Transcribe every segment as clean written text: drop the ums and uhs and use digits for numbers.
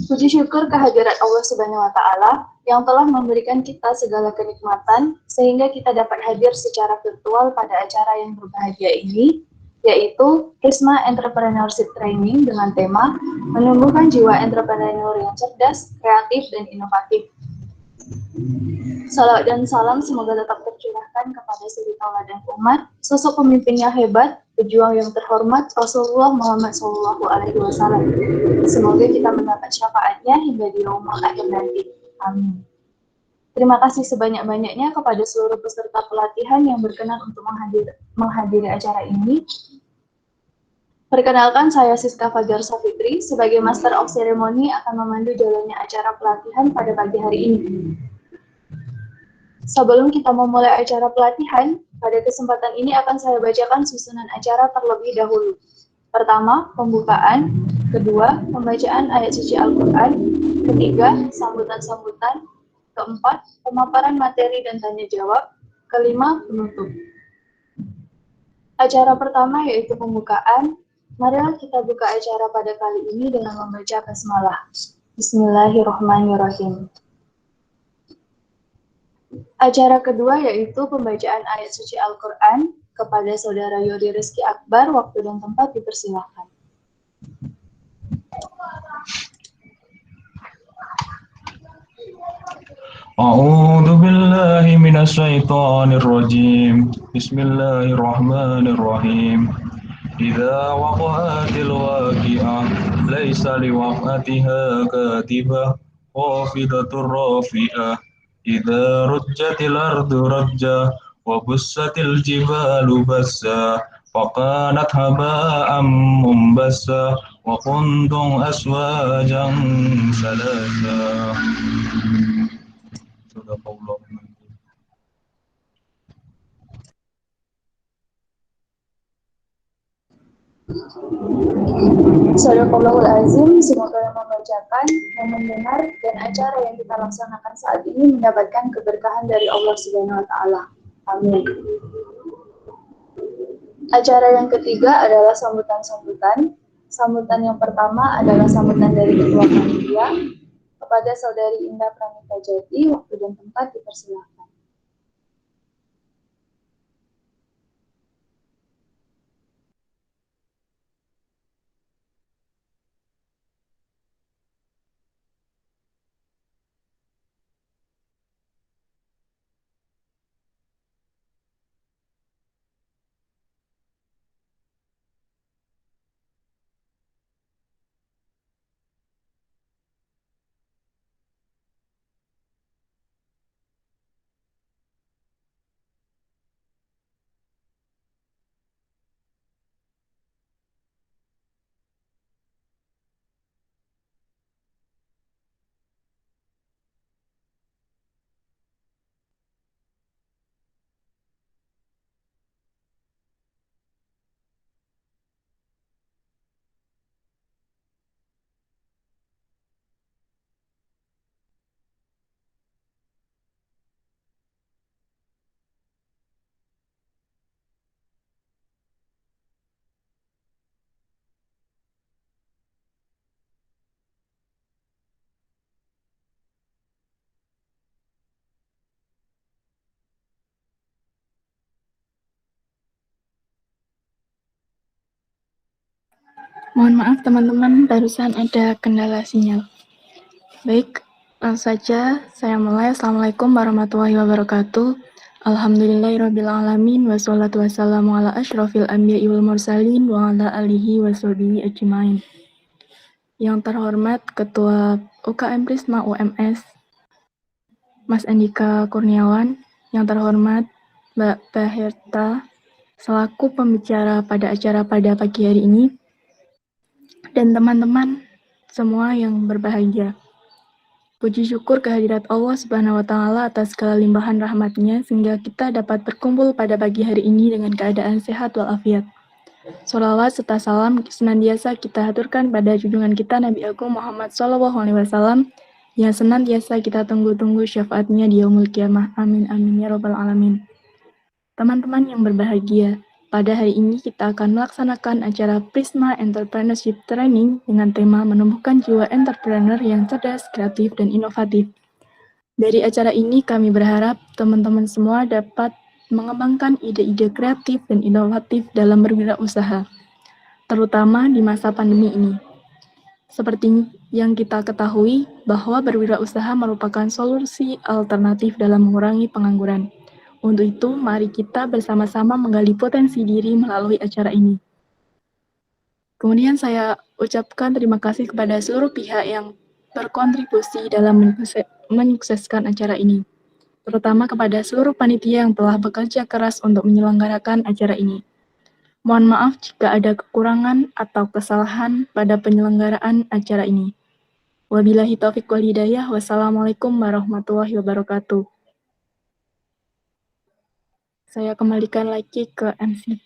Puji syukur kehadirat Allah Subhanahu wa Ta'ala yang telah memberikan kita segala kenikmatan sehingga kita dapat hadir secara virtual pada acara yang berbahagia ini, yaitu Prisma Entrepreneurship Training dengan tema menumbuhkan jiwa entrepreneur yang cerdas, kreatif, dan inovatif. Salawat dan salam semoga tetap tercurahkan kepada suri tauladan umat, sosok pemimpin yang hebat, pejuang yang terhormat, Rasulullah Muhammad SAW. Semoga kita mendapat syafaatnya hingga di yaumul akhir nanti. Amin. Terima kasih sebanyak-banyaknya kepada seluruh peserta pelatihan yang berkenan untuk menghadiri acara ini. Perkenalkan, saya Siska Fajar Safitri sebagai Master of Ceremony akan memandu jalannya acara pelatihan pada pagi hari ini. Sebelum kita memulai acara pelatihan, pada kesempatan ini akan saya bacakan susunan acara terlebih dahulu. Pertama, pembukaan. Kedua, pembacaan ayat suci Al-Quran. Ketiga, sambutan-sambutan. Keempat, pemaparan materi dan tanya jawab. Kelima, penutup. Acara pertama yaitu pembukaan. Marilah kita buka acara pada kali ini dengan membaca basmalah. Bismillahirrahmanirrahim. Acara kedua yaitu pembacaan ayat suci Al-Quran. Kepada Saudara Yodi Rizky Akbar, waktu dan tempat dipersilakan. A'udzu billahi minasyaitonir rajim. Bismillahirrahmanirrahim. Idza waqa'atil waqi'ah laisa liwaq'atiha katibah khafidatur rafi'ah. Idza rujjatil ardu rajja wa bussatil jibalu bassa faqanat haba'an mumbassa wa kuntum aswajan salasa. Sadaqallahul Azim, semoga yang membacakan, yang mendengar, dan acara yang kita laksanakan saat ini mendapatkan keberkahan dari Allah Subhanahu wa Ta'ala. Amin. Acara yang ketiga adalah sambutan-sambutan. Sambutan yang pertama adalah sambutan dari Ketua Panitia. Kepada Saudari Indah Pranita Jati, waktu dan tempat dipersilakan. Mohon maaf teman-teman, barusan ada kendala sinyal. Baik, langsung saja saya mulai. Assalamualaikum warahmatullahi wabarakatuh. Alhamdulillahirabbil alamin wassalatu wassalamu ala asyrofil anbiya'i wal mursalin wa ala alihi washabihi ajmain. Yang terhormat Ketua UKM Prisma UMS Mas Andika Kurniawan, yang terhormat Mbak Baherta selaku pembicara pada acara pada pagi hari ini, dan teman-teman semua yang berbahagia. Puji syukur kehadirat Allah Subhanahu wa Ta'ala atas segala limpahan rahmat-Nya sehingga kita dapat berkumpul pada pagi hari ini dengan keadaan sehat walafiat. Sholawat serta salam senantiasa kita haturkan pada junjungan kita Nabi Agung Muhammad SAW yang senantiasa kita tunggu-tunggu syafaat-Nya di yaumul qiyamah. Amin amin ya rabbal alamin. Teman-teman yang berbahagia, Pada hari ini kita akan melaksanakan acara Prisma Entrepreneurship Training dengan tema menumbuhkan jiwa entrepreneur yang cerdas, kreatif, dan inovatif. Dari acara ini kami berharap teman-teman semua dapat mengembangkan ide-ide kreatif dan inovatif dalam berwirausaha, terutama di masa pandemi ini. Seperti yang kita ketahui bahwa berwirausaha merupakan solusi alternatif dalam mengurangi pengangguran. Untuk itu, mari kita bersama-sama menggali potensi diri melalui acara ini. Kemudian saya ucapkan terima kasih kepada seluruh pihak yang berkontribusi dalam menyukseskan acara ini, terutama kepada seluruh panitia yang telah bekerja keras untuk menyelenggarakan acara ini. Mohon maaf jika ada kekurangan atau kesalahan pada penyelenggaraan acara ini. Wabillahi taufiq wal hidayah. Wassalamualaikum warahmatullahi wabarakatuh. Saya kembalikan lagi ke MC.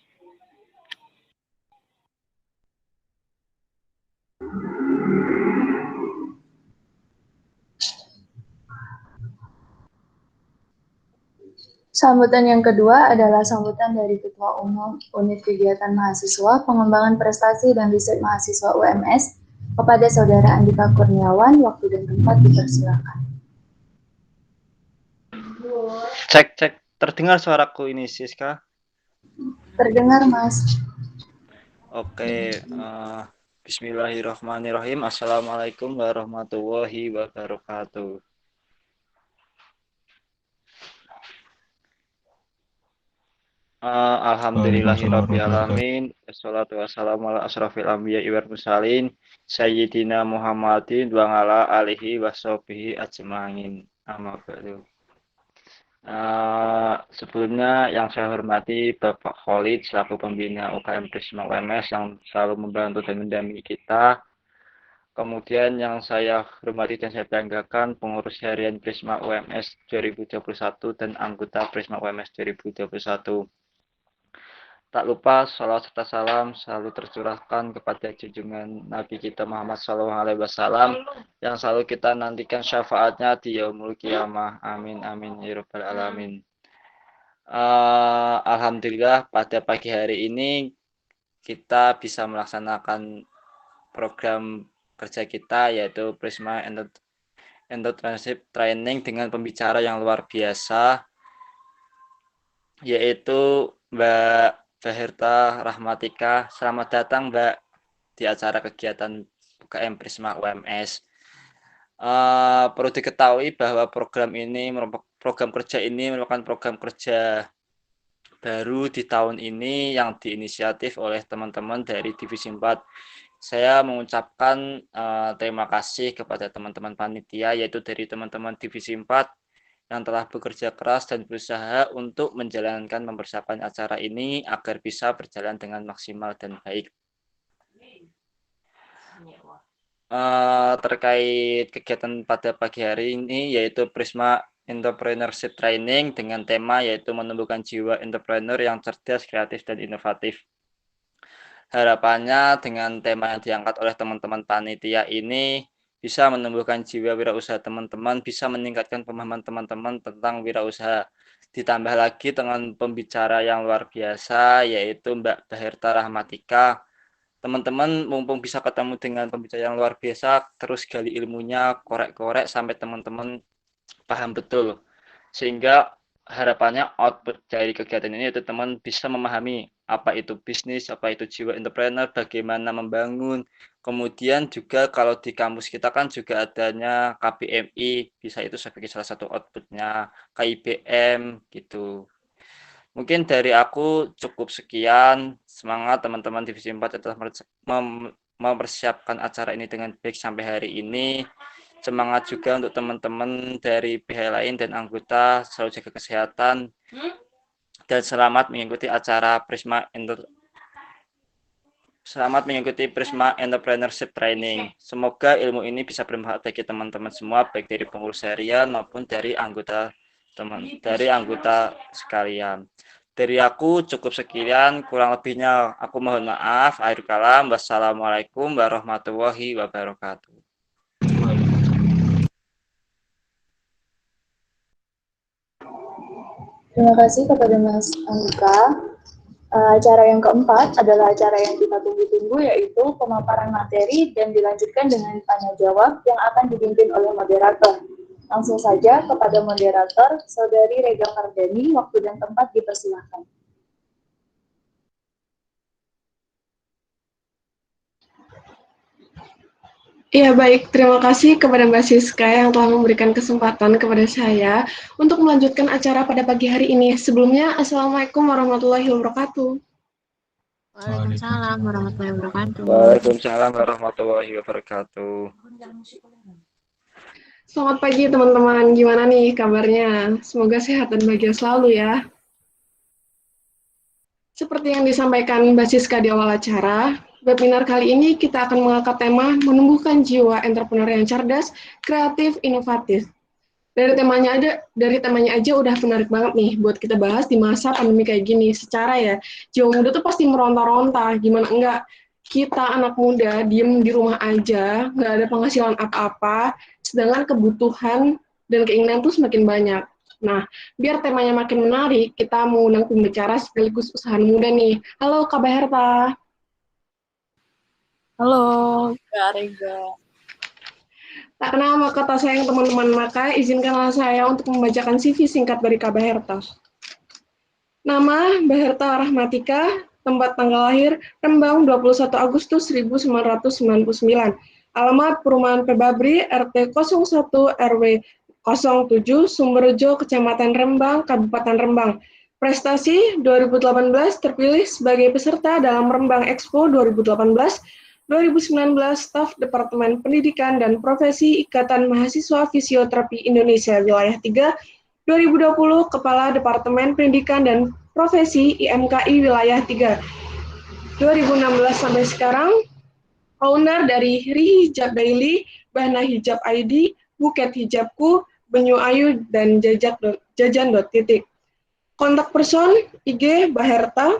Sambutan yang kedua adalah sambutan dari Ketua Umum Unit Kegiatan Mahasiswa Pengembangan Prestasi dan Riset Mahasiswa UMS kepada Saudara Andika Kurniawan. Waktu dan tempat dipersilakan. Cek, terdengar suaraku ini, Siska? Terdengar, Mas. Oke, bismillahirrahmanirrahim. Assalamualaikum warahmatullahi wabarakatuh. Alhamdulillahirrabbilalamin. Wassalatu wassalamu ala asrafil anbiya'i wal mursalin Sayyidina Muhammadin wa ala alihi washabihi ajma'in. Amma ba'du. Sebelumnya yang saya hormati Bapak Khalid selaku pembina UKM Prisma UMS yang selalu membantu dan mendampingi kita. Kemudian yang saya hormati dan saya banggakan pengurus harian Prisma UMS 2021 dan anggota Prisma UMS 2021. Tak lupa salawat serta salam selalu tercurahkan kepada junjungan Nabi kita Muhammad SAW yang selalu kita nantikan syafaatnya di yaumul qiyamah. Amin amin ya rabbal alamin. Alhamdulillah pada pagi hari ini kita bisa melaksanakan program kerja kita yaitu Prisma Entrepreneurship Training dengan pembicara yang luar biasa yaitu Mbak Baherta Rahmatika. Selamat datang Mbak di acara kegiatan UKM Prisma UMS. Perlu diketahui bahwa program kerja ini merupakan program kerja baru di tahun ini yang diinisiatif oleh teman-teman dari Divisi 4. Saya mengucapkan terima kasih kepada teman-teman panitia yaitu dari teman-teman Divisi 4 yang telah bekerja keras dan berusaha untuk menjalankan mempersiapkan acara ini agar bisa berjalan dengan maksimal dan baik. Terkait kegiatan pada pagi hari ini yaitu Prisma Entrepreneurship Training dengan tema yaitu menumbuhkan jiwa entrepreneur yang cerdas, kreatif, dan inovatif. Harapannya dengan tema yang diangkat oleh teman-teman panitia ini bisa menumbuhkan jiwa wirausaha teman-teman, bisa meningkatkan pemahaman teman-teman tentang wirausaha. Ditambah lagi dengan pembicara yang luar biasa, yaitu Mbak Baherta Rahmatika. Teman-teman mumpung bisa ketemu dengan pembicara yang luar biasa, terus gali ilmunya, korek-korek sampai teman-teman paham betul. Sehingga harapannya output dari kegiatan ini itu teman bisa memahami apa itu bisnis, apa itu jiwa entrepreneur, bagaimana membangun. Kemudian juga kalau di kampus kita kan juga adanya KBMI, bisa itu sebagai salah satu outputnya, KIBM gitu. Mungkin dari aku cukup sekian. Semangat teman-teman Divisi 4 telah mempersiapkan acara ini dengan baik sampai hari ini. Semangat juga untuk teman-teman dari pihak lain dan anggota, selalu jaga kesehatan. Dan selamat mengikuti acara Prisma Entrepreneurship Training. Semoga ilmu ini bisa bermanfaat bagi teman-teman semua, baik dari pengurus harian maupun dari anggota sekalian. Dari aku cukup sekian, kurang lebihnya aku mohon maaf. Akhir kalam, wassalamualaikum warahmatullahi wabarakatuh. Terima kasih kepada Mas Andika. Acara yang keempat adalah acara yang kita tunggu-tunggu, yaitu pemaparan materi dan dilanjutkan dengan tanya jawab yang akan dipimpin oleh moderator. Langsung saja kepada moderator, Saudari Rega Kardani, waktu dan tempat dipersilakan. Ya, baik. Terima kasih kepada Mbak Siska yang telah memberikan kesempatan kepada saya untuk melanjutkan acara pada pagi hari ini. Sebelumnya, Assalamualaikum warahmatullahi wabarakatuh. Waalaikumsalam warahmatullahi wabarakatuh. Waalaikumsalam warahmatullahi wabarakatuh. Selamat pagi teman-teman, gimana nih kabarnya? Semoga sehat dan bahagia selalu ya. Seperti yang disampaikan Mbak Siska di awal acara, webinar kali ini kita akan mengangkat tema menumbuhkan jiwa entrepreneur yang cerdas, kreatif, inovatif. Dari temanya aja udah menarik banget nih buat kita bahas di masa pandemi kayak gini. Secara ya, jiwa muda tuh pasti meronta-ronta, gimana enggak? Kita anak muda diem di rumah aja, nggak ada penghasilan apa-apa, sedangkan kebutuhan dan keinginan tuh semakin banyak. Nah, biar temanya makin menarik, kita mau undang pembicara sekaligus usaha muda nih. Halo Kak Beherta. Halo, Kak Rega. Tak kenal maka tak sayang teman-teman, maka izinkanlah saya untuk membacakan CV singkat dari Kak Beherta. Nama Beherta Rahmatika, tempat tanggal lahir Rembang 21 Agustus 1999. Alamat Perumahan Pebabri RT 01 RW 07 Sumberjo Kecamatan Rembang, Kabupaten Rembang. Prestasi 2018 terpilih sebagai peserta dalam Rembang Expo 2018, 2019 staf Departemen Pendidikan dan Profesi Ikatan Mahasiswa Fisioterapi Indonesia Wilayah 3, 2020 Kepala Departemen Pendidikan dan Profesi IMKI Wilayah 3. 2016 sampai sekarang founder dari Rihijab Daily, Bahna Hijab ID, Buket Hijabku, Benyu Ayu, dan Jajan.titik. Kontak person IG Beherta,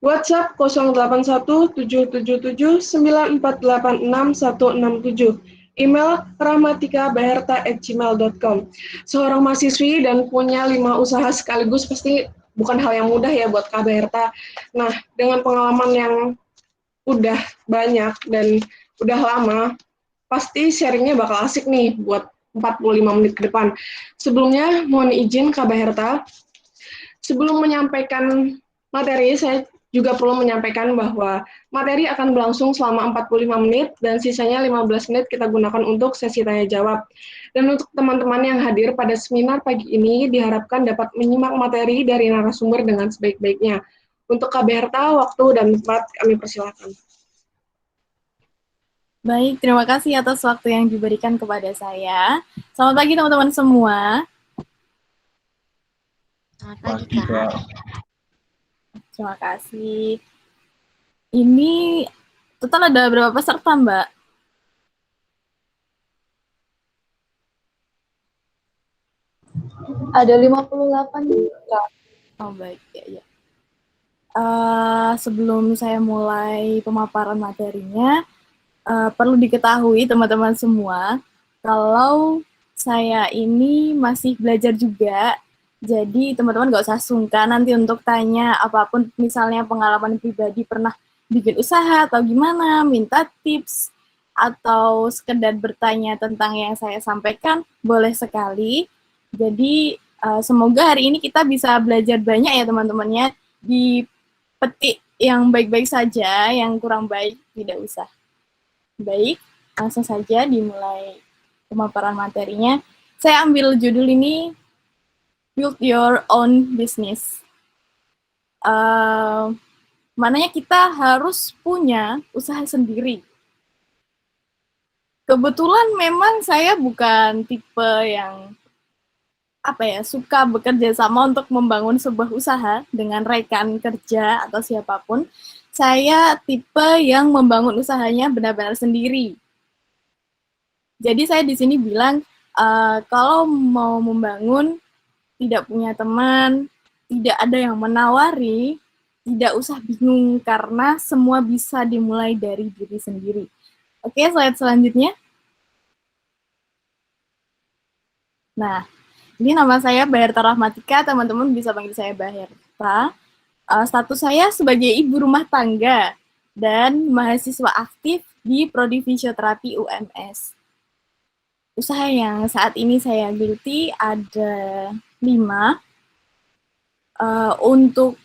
WhatsApp 081777948667, email rahmatikabeherta@gmail.com. Seorang mahasiswi dan punya 5 usaha sekaligus pasti bukan hal yang mudah ya buat Kak Beherta. Nah, dengan pengalaman yang udah banyak dan udah lama, pasti sharingnya bakal asik nih buat 45 menit ke depan. Sebelumnya, mohon izin Kak Beherta, sebelum menyampaikan materi, saya juga perlu menyampaikan bahwa materi akan berlangsung selama 45 menit dan sisanya 15 menit kita gunakan untuk sesi tanya jawab. Dan untuk teman-teman yang hadir pada seminar pagi ini diharapkan dapat menyimak materi dari narasumber dengan sebaik-baiknya. Untuk Kak Beherta, waktu dan tempat kami persilakan. Baik, terima kasih atas waktu yang diberikan kepada saya. Selamat pagi teman-teman semua. Selamat pagi, Kak. Terima kasih. Ini total ada berapa peserta, Mbak? Ada 58. Oh, baik. Ya. Sebelum saya mulai pemaparan materinya, perlu diketahui teman-teman semua, kalau saya ini masih belajar juga, jadi teman-teman nggak usah sungkan nanti untuk tanya apapun, misalnya pengalaman pribadi pernah bikin usaha atau gimana, minta tips, atau sekedar bertanya tentang yang saya sampaikan, boleh sekali. Jadi semoga hari ini kita bisa belajar banyak ya teman-temannya, dipetik yang baik-baik saja, yang kurang baik tidak usah. Baik, langsung saja dimulai pemaparan materinya. Saya ambil judul ini, Build Your Own Business. Mananya kita harus punya usaha sendiri. Kebetulan memang saya bukan tipe yang suka bekerja sama untuk membangun sebuah usaha dengan rekan kerja atau siapapun. Saya tipe yang membangun usahanya benar-benar sendiri. Jadi saya di sini bilang, kalau mau membangun, tidak punya teman, tidak ada yang menawari, tidak usah bingung karena semua bisa dimulai dari diri sendiri. Oke, slide selanjutnya. Nah, ini nama saya Beherta Rahmatika, teman-teman bisa panggil saya Beherta. Status saya sebagai ibu rumah tangga dan mahasiswa aktif di Prodi Fisioterapi UMS. Usaha yang saat ini saya geluti ada 5. Untuk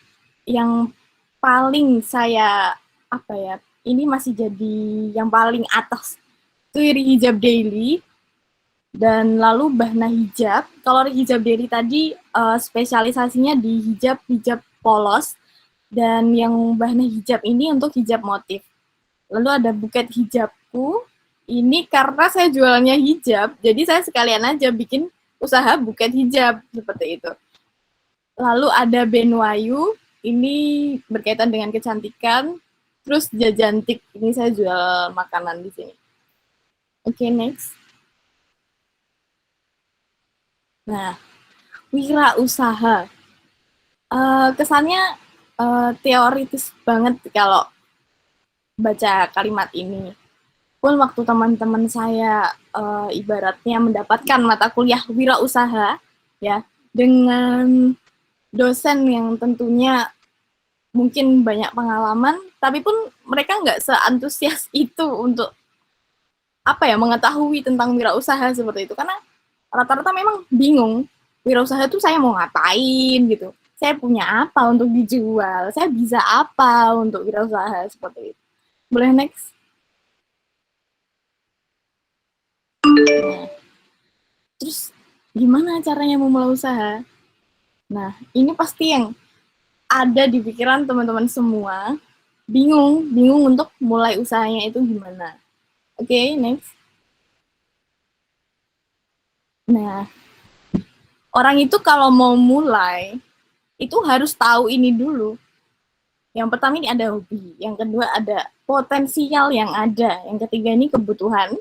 yang paling saya, ini masih jadi yang paling atas, itu hijab daily, dan lalu Bahna hijab. Kalau hijab daily tadi spesialisasinya di hijab polos, dan yang Bahna hijab ini untuk hijab motif. Lalu ada buket hijabku, ini karena saya jualannya hijab, jadi saya sekalian aja bikin usaha buket hijab, seperti itu. Lalu ada Benwayu, ini berkaitan dengan kecantikan. Terus Jajantik, ini saya jual makanan di sini. Oke, next. Nah, wirausaha. Kesannya teoritis banget kalau baca kalimat ini. Pun waktu teman-teman saya ibaratnya mendapatkan mata kuliah wirausaha, ya, dengan dosen yang tentunya mungkin banyak pengalaman, tapi pun mereka nggak seantusias itu untuk mengetahui tentang wirausaha seperti itu, karena rata-rata memang bingung wirausaha itu saya mau ngapain gitu, saya punya apa untuk dijual, saya bisa apa untuk wirausaha seperti itu. Boleh next? Nah, terus gimana caranya memulai usaha? Nah, ini pasti yang ada di pikiran teman-teman semua, bingung untuk mulai usahanya itu gimana. Oke, next. Nah, orang itu kalau mau mulai, itu harus tahu ini dulu. Yang pertama ini ada hobi, yang kedua ada potensial yang ada, yang ketiga ini kebutuhan,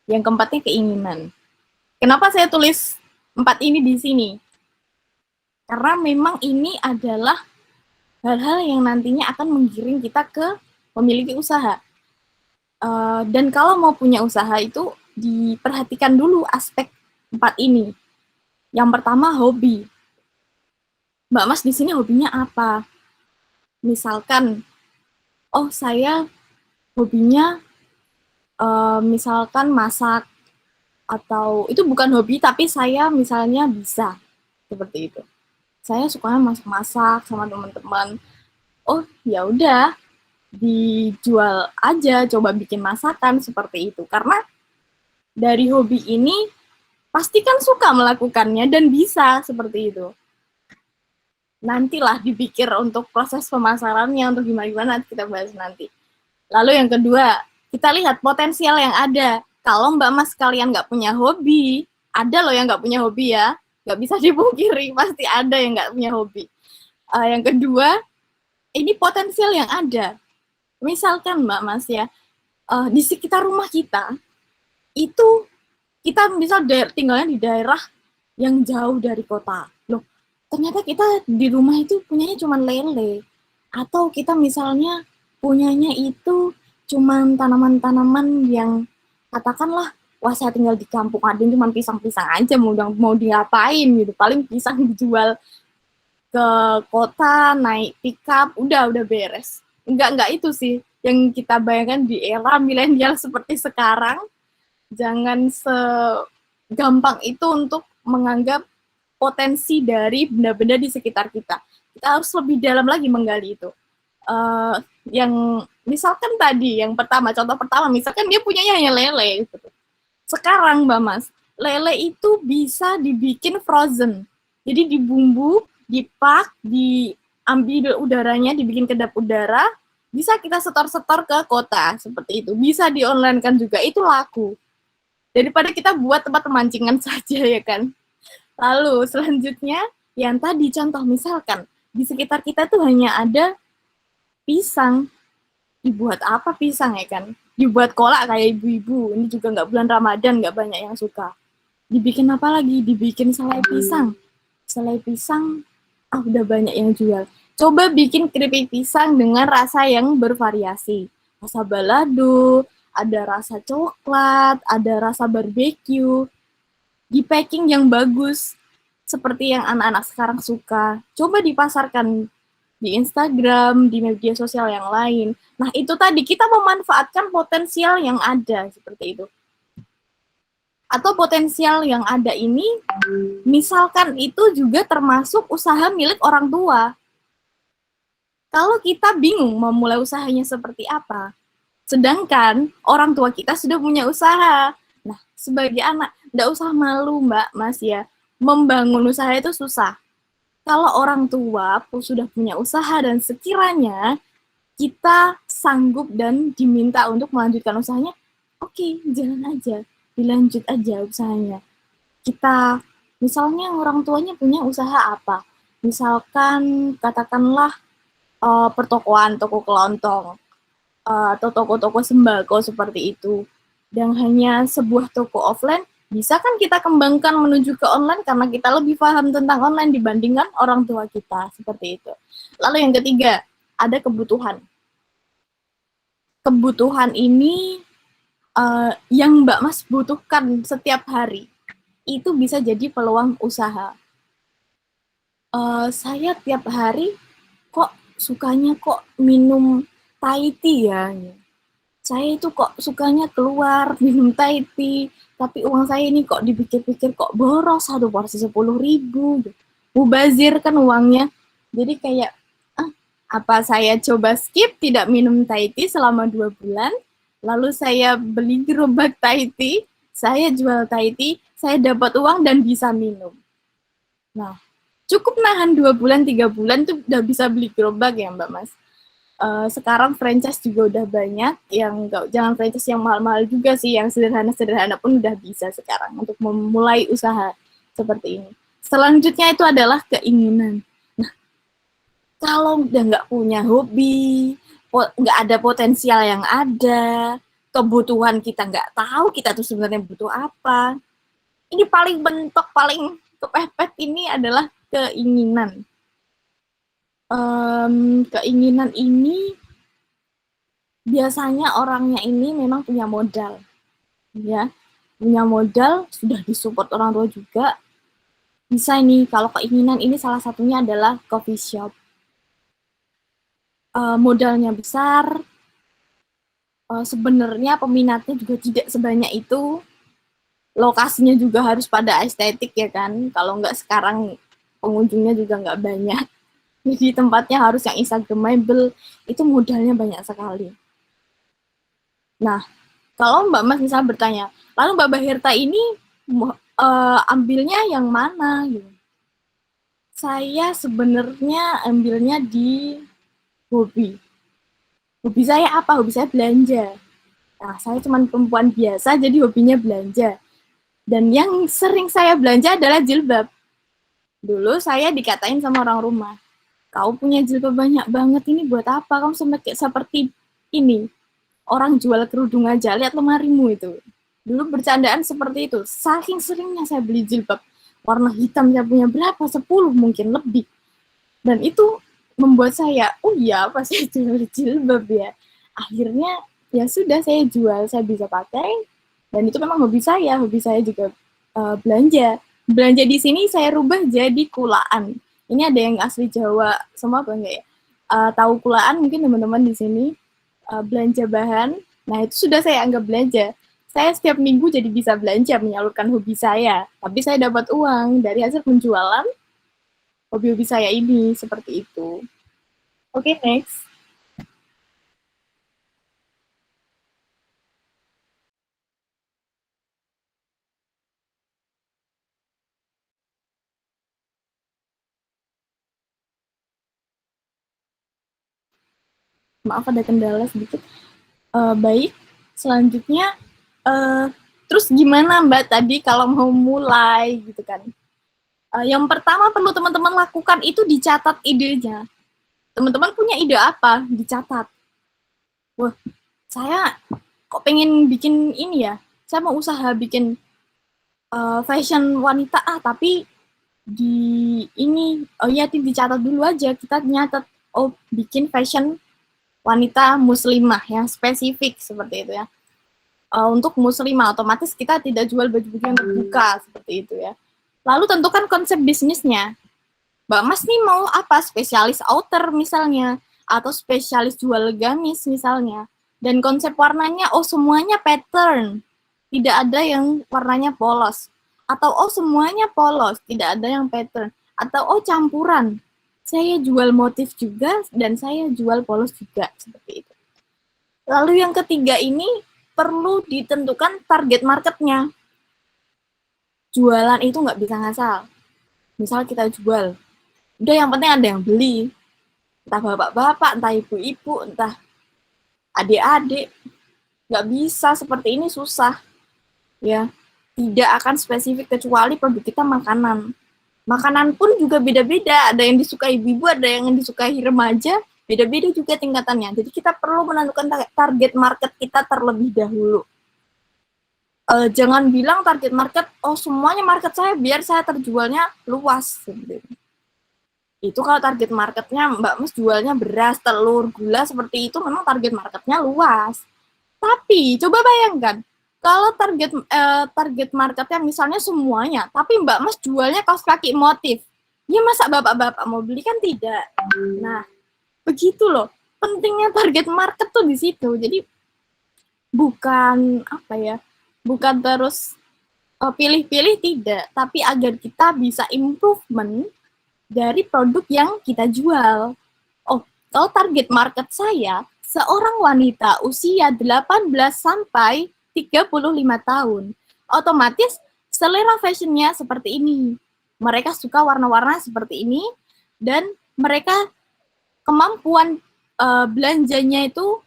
yang keempatnya keinginan. Kenapa saya tulis 4 ini di sini? Karena memang ini adalah hal-hal yang nantinya akan menggiring kita ke memiliki usaha. Dan kalau mau punya usaha itu diperhatikan dulu aspek 4 ini. Yang pertama hobi. Mbak Mas di sini hobinya apa? Misalkan, saya hobinya misalkan masak, atau itu bukan hobi tapi saya misalnya bisa, seperti itu. Saya sukanya masak-masak sama teman-teman. Oh, ya udah, dijual aja, coba bikin masakan seperti itu. Karena dari hobi ini pasti kan suka melakukannya dan bisa seperti itu. Nantilah dipikir untuk proses pemasarannya, untuk gimana-gimana kita bahas nanti. Lalu yang kedua, kita lihat potensial yang ada. Kalau Mbak Mas kalian nggak punya hobi, ada loh yang nggak punya hobi ya, nggak bisa dipungkiri, pasti ada yang nggak punya hobi. Yang kedua, ini potensial yang ada. Misalkan Mbak Mas ya, di sekitar rumah kita, itu kita misal tinggalnya di daerah yang jauh dari kota. Loh, ternyata kita di rumah itu punyanya cuma lele. Atau kita misalnya punyanya itu cuma tanaman-tanaman yang katakanlah, wah saya tinggal di kampung ada cuma pisang-pisang aja, mau diapain gitu, paling pisang dijual ke kota, naik pickup, udah beres. Enggak itu sih yang kita bayangkan di era milenial seperti sekarang. Jangan segampang itu untuk menganggap potensi dari benda-benda di sekitar kita. Kita harus lebih dalam lagi menggali itu. Yang misalkan tadi, yang pertama, contoh pertama, misalkan dia punyanya hanya lele. Gitu. Sekarang, Mbak Mas, lele itu bisa dibikin frozen. Jadi dibumbu, dipak, diambil udaranya, dibikin kedap udara, bisa kita setor-setor ke kota, seperti itu. Bisa di-online-kan juga, itu laku. Daripada kita buat tempat pemancingan saja, ya kan? Lalu, selanjutnya, yang tadi contoh, misalkan, di sekitar kita tuh hanya ada pisang. Dibuat apa pisang ya kan? Dibuat kolak kayak ibu-ibu. Ini juga nggak bulan Ramadan, nggak banyak yang suka. Dibikin apa lagi? Dibikin selai pisang. Selai pisang, udah banyak yang jual. Coba bikin keripik pisang dengan rasa yang bervariasi. Rasa balado, ada rasa coklat, ada rasa barbecue. Di packing yang bagus, seperti yang anak-anak sekarang suka. Coba dipasarkan di Instagram, di media sosial yang lain. Nah, itu tadi kita memanfaatkan potensial yang ada seperti itu. Atau potensial yang ada ini, misalkan itu juga termasuk usaha milik orang tua. Kalau kita bingung mau mulai usahanya seperti apa, sedangkan orang tua kita sudah punya usaha. Nah, sebagai anak, nggak usah malu, Mbak, Mas ya. Membangun usaha itu susah. Kalau orang tua sudah punya usaha dan sekiranya kita sanggup dan diminta untuk melanjutkan usahanya, oke, jalan aja, dilanjut aja usahanya. Kita, misalnya orang tuanya punya usaha apa? Misalkan, katakanlah pertokoan, toko kelontong, atau toko-toko sembako seperti itu. Dan hanya sebuah toko offline, bisa kan kita kembangkan menuju ke online karena kita lebih paham tentang online dibandingkan orang tua kita, seperti itu. Lalu yang ketiga, ada kebutuhan. Kebutuhan ini yang Mbak Mas butuhkan setiap hari, itu bisa jadi peluang usaha. Saya tiap hari kok sukanya kok minum Thai tea ya. Saya itu kok sukanya keluar minum Thai tea, tapi uang saya ini kok dipikir-pikir kok boros, satu porsi 10.000. Mubazir kan uangnya. Jadi kayak, apa saya coba skip tidak minum Thai tea selama 2 bulan, lalu saya beli gerobak Thai tea, saya jual Thai tea, saya dapat uang dan bisa minum. Nah, cukup nahan 2 bulan, 3 bulan tuh udah bisa beli gerobak ya Mbak Mas. Sekarang franchise juga udah banyak, yang jangan franchise yang mahal-mahal juga sih, yang sederhana-sederhana pun udah bisa sekarang untuk memulai usaha seperti ini. Selanjutnya itu adalah keinginan. Nah, kalau udah nggak punya hobi, nggak ada potensial yang ada, kebutuhan kita nggak tahu kita tuh sebenarnya butuh apa, ini paling bentok, paling kepepet ini adalah keinginan. Keinginan ini biasanya orangnya ini memang punya modal, ya, punya modal, sudah disupport orang tua juga, bisa ini. Kalau keinginan ini salah satunya adalah coffee shop. Modalnya besar, sebenarnya peminatnya juga tidak sebanyak itu, lokasinya juga harus pada estetik ya kan, kalau nggak sekarang pengunjungnya juga nggak banyak. Jadi tempatnya harus yang instagramable, itu modalnya banyak sekali. Nah, kalau Mbak Mas misalnya bertanya, lalu Mbak Bahirta ini ambilnya yang mana? Gitu. Saya sebenarnya ambilnya di hobi. Hobi saya apa? Hobi saya belanja. Nah, saya cuma perempuan biasa, jadi hobinya belanja. Dan yang sering saya belanja adalah jilbab. Dulu saya dikatain sama orang rumah, kau punya jilbab banyak banget, ini buat apa? Kamu sampai kayak seperti ini. Orang jual kerudung aja, lihat lemarimu itu. Dulu bercandaan seperti itu. Saking seringnya saya beli jilbab. Warna hitam saya punya berapa? 10 mungkin lebih. Dan itu membuat saya, oh iya apa saya jual jilbab ya. Akhirnya ya sudah saya jual, saya bisa pakai. Dan itu memang hobi saya juga belanja. Belanja di sini saya rubah jadi kulaan. Ini ada yang asli Jawa semua apa enggak ya? Tahu kulaan mungkin teman-teman di sini, belanja bahan. Nah, itu sudah saya anggap belanja. Saya setiap minggu jadi bisa belanja, menyalurkan hobi saya. Tapi saya dapat uang dari hasil penjualan hobi-hobi saya ini, seperti itu. Oke, next. Maaf ada kendala sedikit. Baik, selanjutnya terus gimana Mbak tadi kalau mau mulai gitu kan? Yang pertama perlu teman-teman lakukan itu dicatat idenya. Teman-teman punya ide apa? Dicatat. Wah, saya kok pengen bikin ini ya? Saya mau usaha bikin fashion wanita tapi di ini, oh ya dicatat dulu aja. Kita nyatat, oh bikin fashion wanita muslimah yang spesifik seperti itu ya. Untuk muslimah otomatis kita tidak jual baju-baju yang terbuka seperti itu ya. Lalu tentukan konsep bisnisnya. Mbak Mas nih mau apa? Spesialis outer misalnya, atau spesialis jual gamis misalnya. Dan konsep warnanya, oh semuanya pattern, tidak ada yang warnanya polos. Atau oh semuanya polos, tidak ada yang pattern. Atau oh campuran, saya jual motif juga dan saya jual polos juga, seperti itu. Lalu yang ketiga ini perlu ditentukan target marketnya. Jualan itu nggak bisa ngasal. Misal kita jual, udah yang penting ada yang beli. Entah bapak-bapak, entah ibu-ibu, entah adik-adik. Nggak bisa seperti ini, susah. Ya, tidak akan spesifik kecuali produk kita makanan. Makanan pun juga beda-beda. Ada yang disukai ibu-ibu, ada yang disukai remaja, beda-beda juga tingkatannya. Jadi kita perlu menentukan target market kita terlebih dahulu. Jangan bilang target market, oh semuanya market saya biar saya terjualnya luas. Itu kalau target marketnya Mbak Mas jualnya beras, telur, gula, seperti itu memang target marketnya luas. Tapi coba bayangkan, kalau target marketnya misalnya semuanya, tapi Mbak Mas jualnya kaos kaki motif, ya masa bapak-bapak mau beli kan tidak. Nah, begitu loh. Pentingnya target market tuh di situ. Jadi bukan apa ya, bukan terus pilih-pilih tidak, tapi agar kita bisa improvement dari produk yang kita jual. Oh, kalau target market saya seorang wanita usia 18 sampai 35 tahun. Otomatis selera fashionnya seperti ini. Mereka suka warna-warna seperti ini dan mereka kemampuan belanjanya itu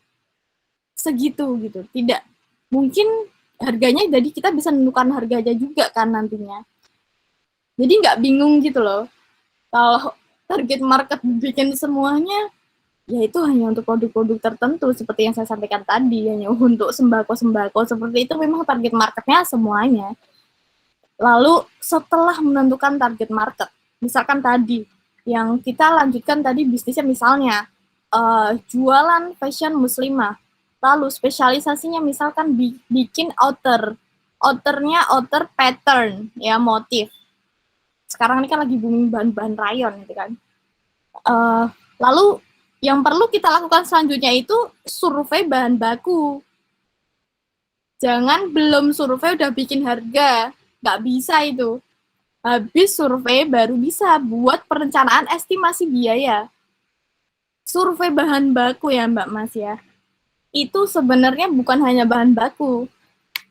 segitu gitu. Tidak mungkin harganya, jadi kita bisa menentukan harganya juga kan nantinya. Jadi nggak bingung gitu loh. Kalau target market bikin semuanya, ya itu hanya untuk produk-produk tertentu seperti yang saya sampaikan tadi, hanya untuk sembako-sembako seperti itu memang target marketnya semuanya. Lalu setelah menentukan target market, misalkan tadi yang kita lanjutkan tadi bisnisnya misalnya jualan fashion muslimah, lalu spesialisasinya misalkan bikin outernya outer pattern ya, motif. Sekarang ini kan lagi booming bahan-bahan rayon gitu kan. Lalu yang perlu kita lakukan selanjutnya itu survei bahan baku. Jangan belum survei udah bikin harga, nggak bisa itu. Habis survei baru bisa buat perencanaan estimasi biaya. Survei bahan baku ya Mbak Mas ya. Itu sebenarnya bukan hanya bahan baku.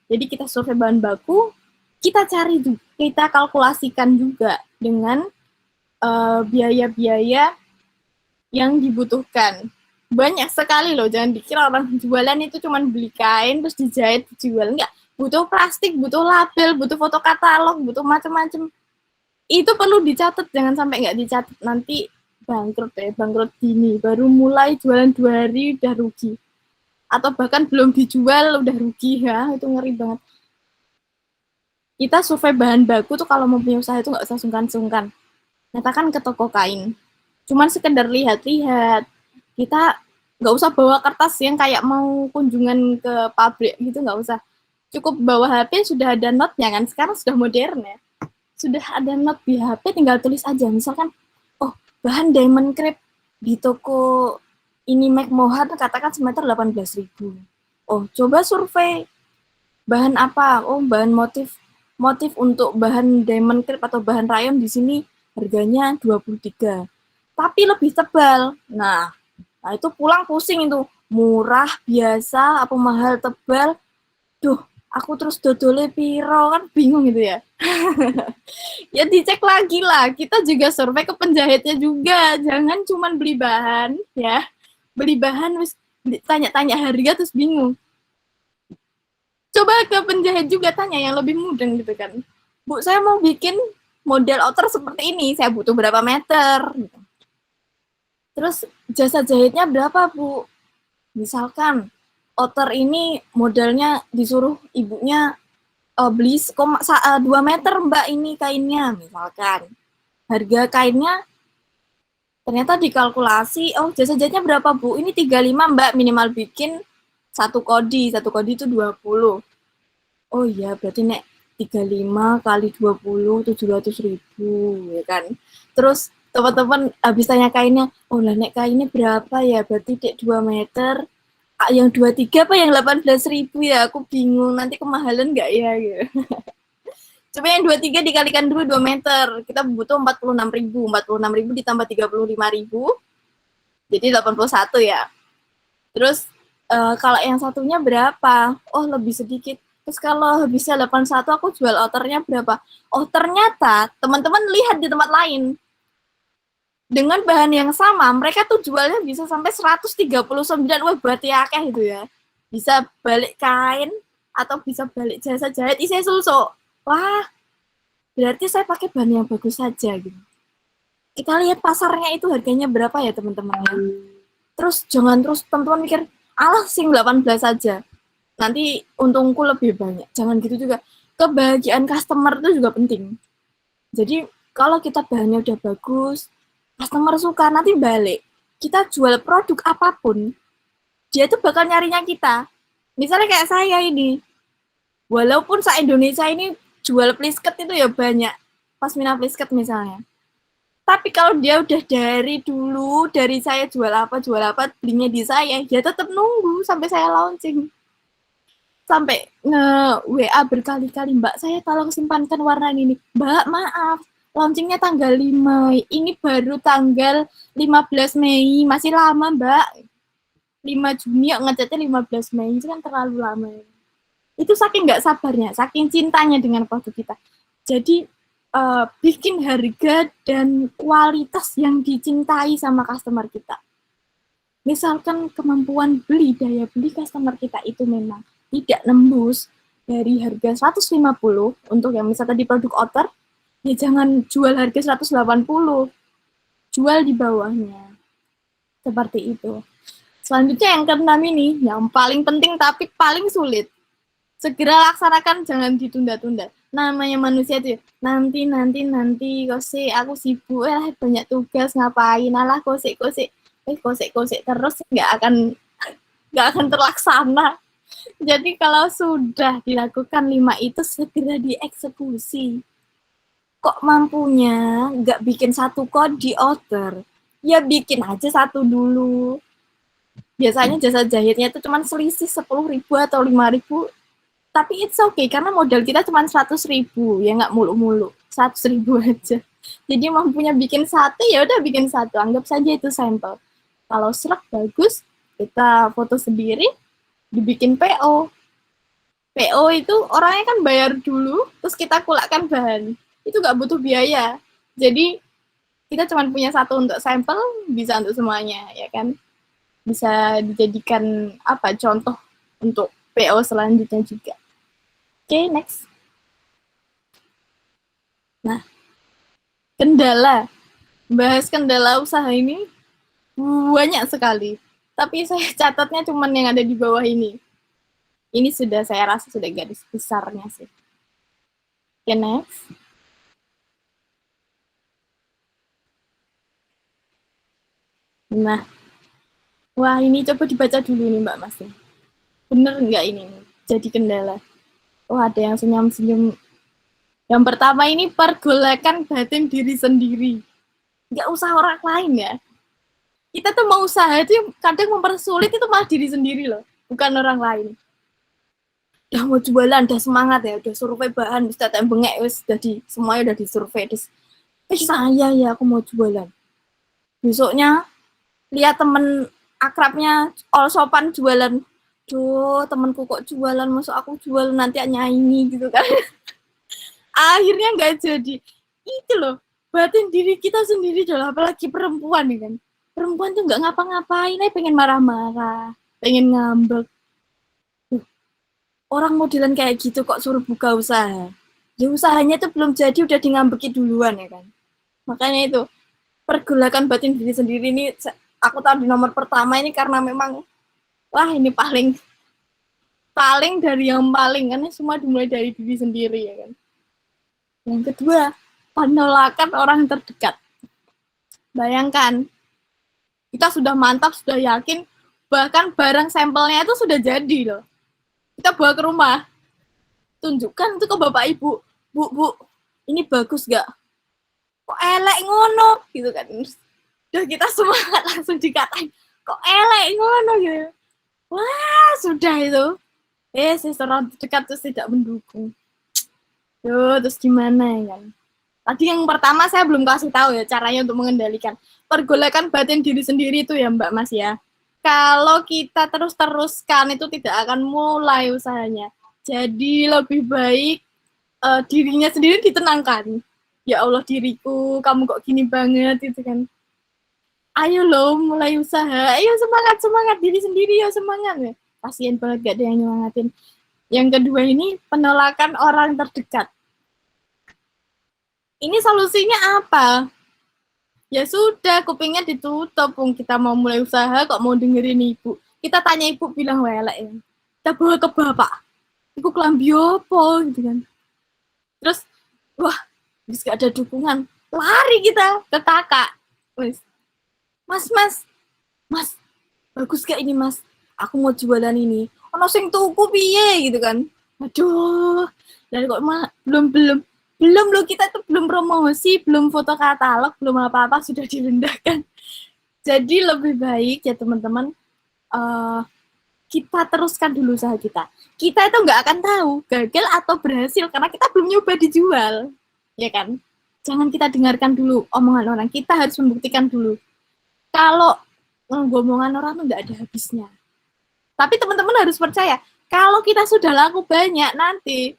Jadi kita survei bahan baku, kita cari, kita kalkulasikan juga dengan biaya-biaya yang dibutuhkan. Banyak sekali loh, jangan dikira orang jualan itu cuma beli kain terus dijahit dijual. Enggak, butuh plastik, butuh label, butuh foto katalog, butuh macam-macam. Itu perlu dicatat, jangan sampai nggak dicatat, nanti bangkrut ya, bangkrut dini. Baru mulai jualan 2 hari udah rugi. Atau bahkan belum dijual udah rugi ya, itu ngeri banget. Kita survei bahan baku tuh kalau mau punya usaha itu nggak usah sungkan-sungkan. Nyatakan ke toko kain. Cuman sekedar lihat-lihat. Kita nggak usah bawa kertas yang kayak mau kunjungan ke pabrik gitu, nggak usah. Cukup bawa HP, sudah ada note-nya kan. Sekarang sudah modern ya. Sudah ada note di HP, tinggal tulis aja. Misalkan, oh bahan diamond crepe di toko ini McMohan katakan semeter 18.000. Oh coba survei bahan apa? Oh bahan motif untuk bahan diamond crepe atau bahan rayon di sini harganya 23. Tapi lebih tebal. Nah, itu pulang pusing itu. Murah, biasa, apa mahal, tebal. Duh, aku terus dodole piro, kan bingung gitu ya. Ya dicek lagi lah. Kita juga survei ke penjahitnya juga. Jangan cuma beli bahan ya. Beli bahan terus tanya-tanya harga terus bingung. Coba ke penjahit juga tanya yang lebih mudah gitu kan. Bu, saya mau bikin model outer seperti ini, saya butuh berapa meter? Gitu. Terus jasa jahitnya berapa, Bu? Misalkan outer ini modelnya disuruh ibunya beli 2 meter Mbak ini kainnya, misalkan. Harga kainnya ternyata dikalkulasi, oh jasa jahitnya berapa, Bu? Ini 35 Mbak, minimal bikin 1 kodi itu 20. Oh iya, berarti nek 35 kali 20, 700.000, ya kan. Terus teman-teman habis tanya kainnya, oh lah nek kainnya berapa ya, berarti dek 2 meter, yang 23 apa yang 18.000 ya, aku bingung, nanti kemahalan nggak ya gitu. Coba yang 23 dikalikan dulu 2 meter, kita butuh 46.000 ditambah 35.000, jadi 81 ya. Terus kalau yang satunya berapa? Oh lebih sedikit. Terus kalau habisnya 81 aku jual outernya berapa? Oh ternyata teman-teman lihat di tempat lain, dengan bahan yang sama, mereka tuh jualnya bisa sampai 139, wah berarti akeh itu ya. Bisa balik kain, atau bisa balik jasa jahit, isinya sulso. Wah, berarti saya pakai bahan yang bagus saja gitu. Kita lihat pasarnya itu harganya berapa ya teman-teman ya. Terus jangan terus teman-teman mikir, alah sing 18 saja, nanti untungku lebih banyak. Jangan gitu juga. Kebahagiaan customer itu juga penting. Jadi kalau kita bahannya udah bagus, customer suka, nanti balik. Kita jual produk apapun, dia tuh bakal nyarinya kita. Misalnya kayak saya ini, walaupun se-Indonesia ini jual plisket itu ya banyak, pasmina plisket misalnya. Tapi kalau dia udah dari dulu, dari saya jual apa, belinya di saya, dia tetap nunggu sampai saya launching. Sampai nge-WA berkali-kali, Mbak, saya tolong simpankan warna ini. Mbak, maaf, launchingnya tanggal 5, ini baru tanggal 15 Mei, masih lama Mbak. 5 Juni ngecatnya 15 Mei, itu kan terlalu lama. Itu saking nggak sabarnya, saking cintanya dengan produk kita. Jadi bikin harga dan kualitas yang dicintai sama customer kita. Misalkan kemampuan beli, daya beli customer kita itu memang tidak nembus dari harga 150 untuk yang misalnya tadi produk outer, ya jangan jual harga 180, jual di bawahnya. Seperti itu. Selanjutnya yang keenam ini, yang paling penting tapi paling sulit. Segera laksanakan, jangan ditunda-tunda. Namanya manusia itu, nanti, kosek, aku sibuk, banyak tugas, ngapain, alah kosek, terus nggak akan terlaksana. Jadi kalau sudah dilakukan 5 itu, segera dieksekusi. Kok mampunya nggak bikin satu di order, ya bikin aja satu dulu. Biasanya jasa jahitnya itu cuma selisih 10.000 atau 5.000, tapi it's okay karena modal kita cuma 100.000, ya nggak mulu-mulu, 100.000 aja. Jadi mampunya bikin satu, ya udah bikin satu, anggap saja itu sampel. Kalau serak bagus, kita foto sendiri, dibikin PO. PO itu orangnya kan bayar dulu, terus kita kulakkan bahan. Itu nggak butuh biaya. Jadi kita cuma punya satu untuk sampel, bisa untuk semuanya, ya kan? Bisa dijadikan contoh untuk PO selanjutnya juga. Oke, next. Nah, kendala. Bahas kendala usaha ini banyak sekali. Tapi saya catatnya cuma yang ada di bawah ini. Ini sudah saya rasa sudah garis besarnya sih. Oke, next. Nah, wah ini coba dibaca dulu nih Mbak Mas. Bener nggak ini jadi kendala? Wah ada yang senyum-senyum. Yang pertama ini pergolakan batin diri sendiri. Nggak usah orang lain ya. Kita tuh mau usaha itu kadang mempersulit itu malah diri sendiri loh, bukan orang lain. Udah mau jualan, udah semangat ya, udah survei bahan, udah bengek, semuanya udah disurvei. Saya ya aku mau jualan. Besoknya lihat temen akrabnya all sopan jualan, duh temenku kok jualan, masuk aku jual nanti nyanyi gitu kan. Akhirnya nggak jadi. Itu loh, batin diri kita sendiri loh, apalagi perempuan nih kan. Perempuan tuh nggak ngapa-ngapain, pengen marah-marah, pengen ngambek. Orang modelan kayak gitu kok suruh buka usaha. Ya usahanya tuh belum jadi udah ngambeki duluan ya kan. Makanya itu, pergolakan batin diri sendiri ini aku tahu di nomor pertama ini karena memang wah ini paling dari yang paling, karena semua dimulai dari diri sendiri ya kan. Yang kedua, penolakan orang terdekat. Bayangkan, kita sudah mantap, sudah yakin, bahkan barang sampelnya itu sudah jadi loh. Kita bawa ke rumah, tunjukkan itu ke bapak ibu, bu, ini bagus gak? kok elek ngono gitu kan. Udah kita semangat langsung dikatain kok elek ngono gitu. Wah sudah itu orang dekat terus tidak mendukung. Terus gimana ya kan? Tadi yang pertama saya belum kasih tahu ya caranya untuk mengendalikan pergolakan batin diri sendiri itu ya Mbak Mas ya. Kalau kita terus-teruskan itu tidak akan mulai usahanya. Jadi lebih baik dirinya sendiri ditenangkan. Ya Allah diriku, kamu kok gini banget gitu kan. Ayo loh mulai usaha, ayo semangat diri sendiri ya semangat ya. Kasian banget gak ada yang nyemangatin. Yang kedua ini penolakan orang terdekat. Ini solusinya apa? Ya sudah, kupingnya ditutup. Kita mau mulai usaha kok mau dengerin ibu. Kita tanya ibu bilang welek ya. Kita bawa ke bapak. Ibu kelambi apa gitu kan. Terus, wah, bis gak ada dukungan. Lari kita ke kakak. Mas, bagus gak ini mas? Aku mau jualan ini. Ono sing tuku piye gitu kan. Aduh, dari kok belum loh, kita tuh belum promosi, belum foto katalog, belum apa-apa sudah direndahkan. Jadi lebih baik ya teman-teman, kita teruskan dulu usaha kita. Kita itu nggak akan tahu gagal atau berhasil karena kita belum nyoba dijual, ya kan? Jangan kita dengarkan dulu omongan orang, kita harus membuktikan dulu. Kalau omongan orang tuh nggak ada habisnya. Tapi teman-teman harus percaya, kalau kita sudah laku banyak nanti,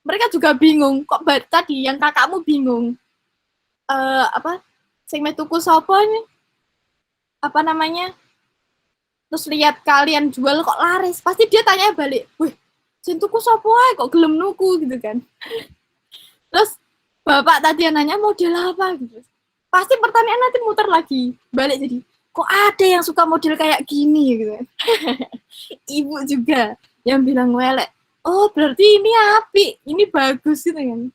mereka juga bingung, kok tadi yang kakakmu bingung, sing metuku sapa ini, terus lihat kalian jual kok laris, pasti dia tanya balik, wih, sing tuku sapa ae kok gelem nuku gitu kan. Terus bapak tadi yang nanya model apa gitu, pasti pertanyaan nanti muter lagi, balik jadi, kok ada yang suka model kayak gini gitu. Ibu juga yang bilang welek. Oh, berarti ini api, ini bagus gitu kan.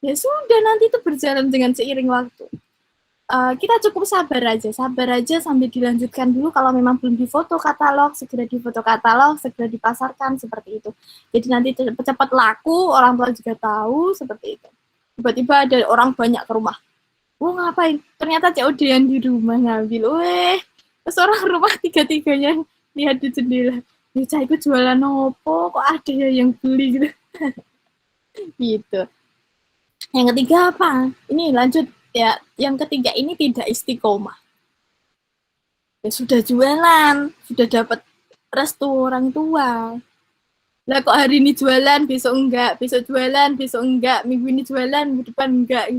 Ya sudah, nanti itu berjalan dengan seiring waktu. Kita cukup sabar aja sambil dilanjutkan dulu. Kalau memang belum difoto katalog, segera difoto katalog, segera dipasarkan, seperti itu. Jadi nanti cepat laku, orang tua juga tahu, seperti itu. Tiba-tiba ada orang banyak ke rumah. Oh, ngapain? Ternyata COD-an di rumah ngambil. Terus orang rumah tiga-tiganya lihat di jendela. Ya, cah itu jualan opo, kok ada ya yang beli gitu. Gitu. Yang ketiga apa? Ini lanjut ya. Yang ketiga ini tidak istiqomah. Ya sudah jualan, sudah dapat restu orang tua. Lah kok hari ini jualan, besok enggak, besok jualan, besok enggak, minggu ini jualan, minggu depan enggak.